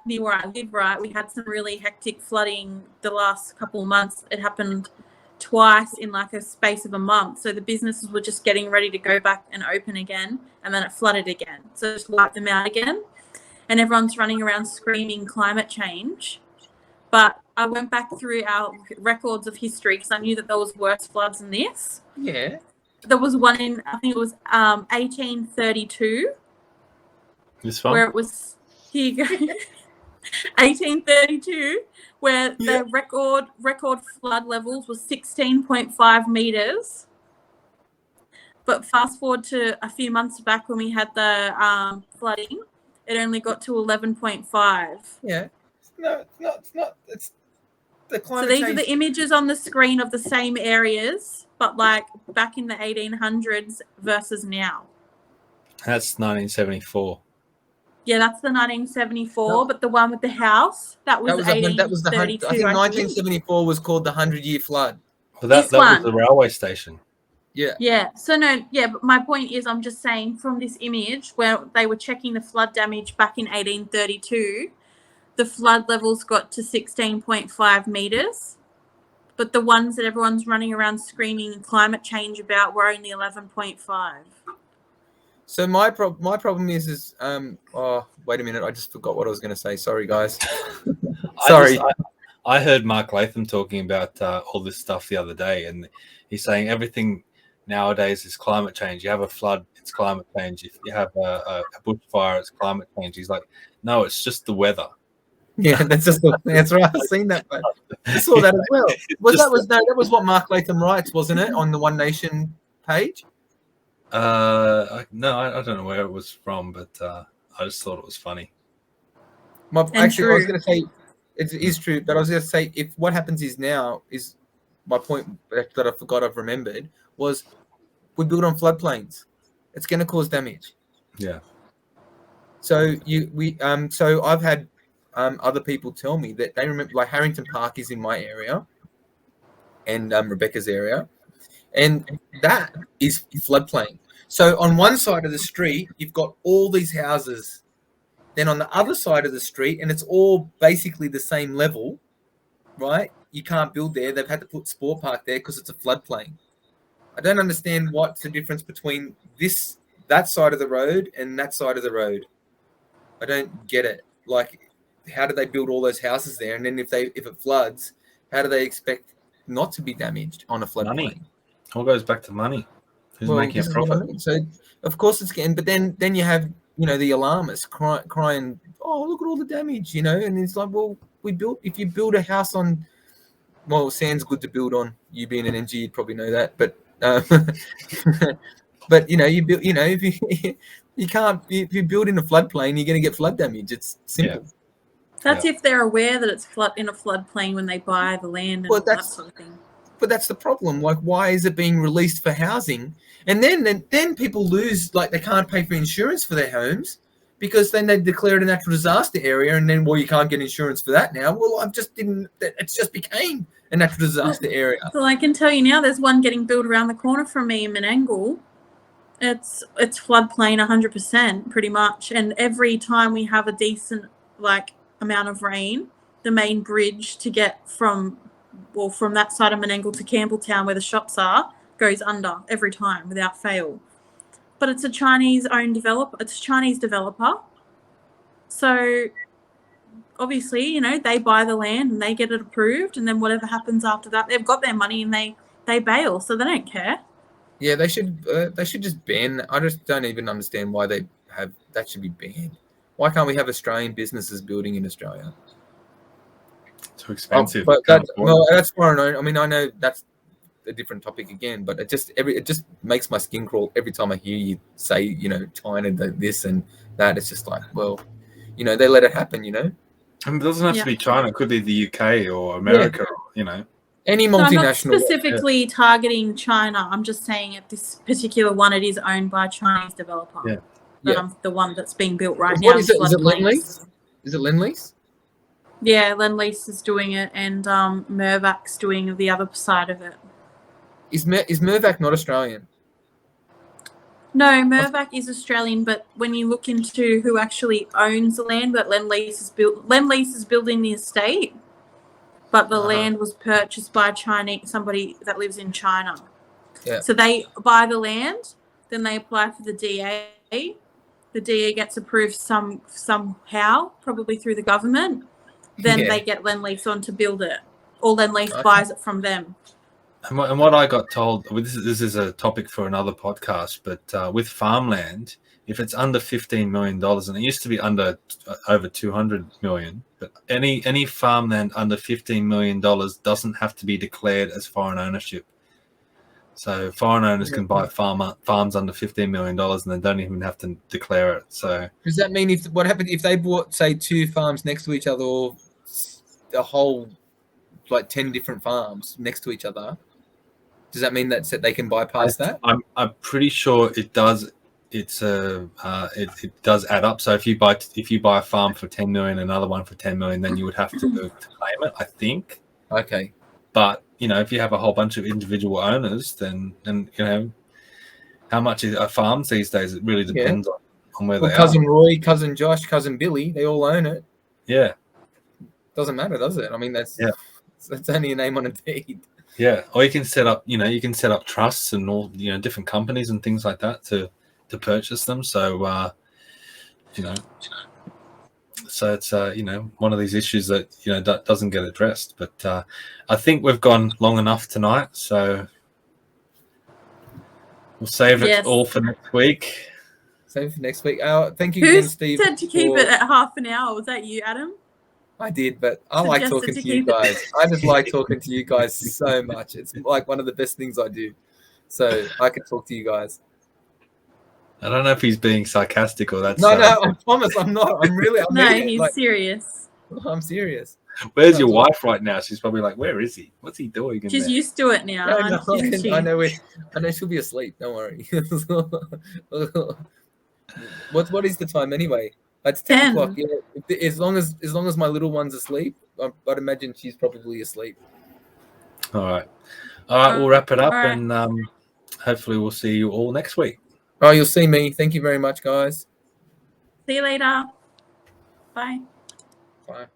near where I live, right, we had some really hectic flooding the last couple of months. It happened twice in like a space of a month. So the businesses were just getting ready to go back and open again, and then it flooded again. So just wiped them out again. And everyone's running around screaming climate change. But I went back through our records of history because I knew that there was worse floods than this. Yeah. There was one in, I think it was 1832. This one? Where it was, here you go, 1832. Where the record flood levels was 16.5 meters. But fast forward to a few months back when we had the flooding, it only got to 11.5. Yeah. No, it's not. It's the climate change. So these are the images on the screen of the same areas, but like back in the 1800s versus now. That's 1974. Yeah, that's the 1974, no. But the one with the house, that was 1832. I think 1974 was called the 100-year flood. Well, that was the railway station. Yeah. Yeah. So but my point is, I'm just saying from this image where they were checking the flood damage back in 1832, the flood levels got to 16.5 metres, but the ones that everyone's running around screaming climate change about were only 11.5. So my problem is oh, wait a minute, I just forgot what I was going to say. Sorry, guys. Sorry. I heard Mark Latham talking about all this stuff the other day, and he's saying everything nowadays is climate change. You have a flood, it's climate change. If you have a bushfire, it's climate change. He's like, no, it's just the weather. Yeah, that's right. I've seen that. But I saw that as well. That was what Mark Latham writes, wasn't it, on the One Nation page? No, I don't know where it was from, but I just thought it was funny. Actually, I was going to say it is true, but I was going to say if what happens is now is my point that I forgot I've remembered was we build on floodplains. It's going to cause damage. Yeah. So so I've had other people tell me that they remember, like Harrington Park is in my area and Rebecca's area, and that is floodplain. So on one side of the street, you've got all these houses. Then on the other side of the street, and it's all basically the same level, right? You can't build there. They've had to put sport park there because it's a floodplain. I don't understand what's the difference between that side of the road and that side of the road. I don't get it. Like, how do they build all those houses there? And then if it floods, how do they expect not to be damaged on a floodplain? Money. All goes back to money. Who's making a profit? I mean. So of course it's getting, but then you have the alarmists crying, oh, look at all the damage, and it's like, well, if you build a house on, well, sand's good to build on. You being an engineer, you'd probably know that, but but you build, if you build in a floodplain, you're going to get flood damage. It's simple. Yeah. That's if they're aware that it's in a floodplain when they buy the land and all that sort of thing. But that's the problem. Like, why is it being released for housing? And then people lose, like, they can't pay for insurance for their homes because then they declare it a natural disaster area, and then, well, you can't get insurance for that now. Well, it just became a natural disaster area. So I can tell you now, there's one getting built around the corner from me in Menangle. It's floodplain 100%, pretty much. And every time we have a decent, amount of rain, the main bridge to get from that side of Menangle to Campbelltown where the shops are goes under every time without fail. But it's a Chinese-owned developer. It's a Chinese developer. So obviously, they buy the land and they get it approved, and then whatever happens after that, they've got their money and they bail, so they don't care. Yeah, they should just ban. I just don't even understand why that should be banned. Why can't we have Australian businesses building in Australia? Too expensive. But that's foreign. I mean, I know that's a different topic again, but it just makes my skin crawl every time I hear you say, China this and that. It's just like, well, they let it happen, I mean, it doesn't have to be China. It could be the UK or America, Any multinational. No, I'm not specifically targeting China. I'm just saying at this particular one, it is owned by a Chinese developer. Yeah. But I'm the one that's being built right now. What is it? Is it Lend-Lease? Is it Lend-Lease? Yeah, Lend-Lease is doing it, and Mirvac's doing the other side of it. Is Mirvac not Australian? No, Mirvac is Australian, but when you look into who actually owns the land that Lend-Lease is building the estate, but the land was purchased by somebody that lives in China. Yeah. So they buy the land, then they apply for the DA. The DA gets approved somehow, probably through the government. Then they get Lend-Lease on to build it, or Lend-Lease buys it from them. And what I got told, this is a topic for another podcast, but with farmland, if it's under $15 million, and it used to be under over 200 million, but any farmland under $15 million doesn't have to be declared as foreign ownership. So foreign owners can buy farms under $15 million and they don't even have to declare it. So does that mean what happened if they bought, say, 2 farms next to each other, or the whole 10 different farms next to each other? Does that mean that they can bypass that? I'm pretty sure it does. It does add up. So if you buy a farm for 10 million, another one for 10 million, then you would have to claim it, I think. Okay. But if you have a whole bunch of individual owners, then how much are farms these days? It really depends on where they are. Cousin Roy, cousin Josh, cousin Billy, they all own it. Yeah. Doesn't matter, does it? I mean, that's only a name on a deed. Yeah, or you can set up, you can set up trusts and all, different companies and things like that to purchase them. So, so it's one of these issues that that doesn't get addressed. But I think we've gone long enough tonight, so we'll save it all for next week. Save it for next week. Thank you Who again, Steve. said to keep it at half an hour? Was that you, Adam? I did, but I like talking to you guys. I just like talking to you guys so much. It's like one of the best things I do. So I can talk to you guys. I don't know if he's being sarcastic or that's... No, I promise I'm not. I'm really... He's serious. I'm serious. Where's your wife right now? She's probably like, where is he? What's he doing in She's there? used to it now. I know she'll be asleep. Don't worry. What is the time anyway? It's 10 o'clock. Yeah. As long as my little one's asleep, I'd imagine she's probably asleep. All right. We'll wrap it up, and hopefully we'll see you all next week. Oh, you'll see me. Thank you very much, guys. See you later. Bye. Bye.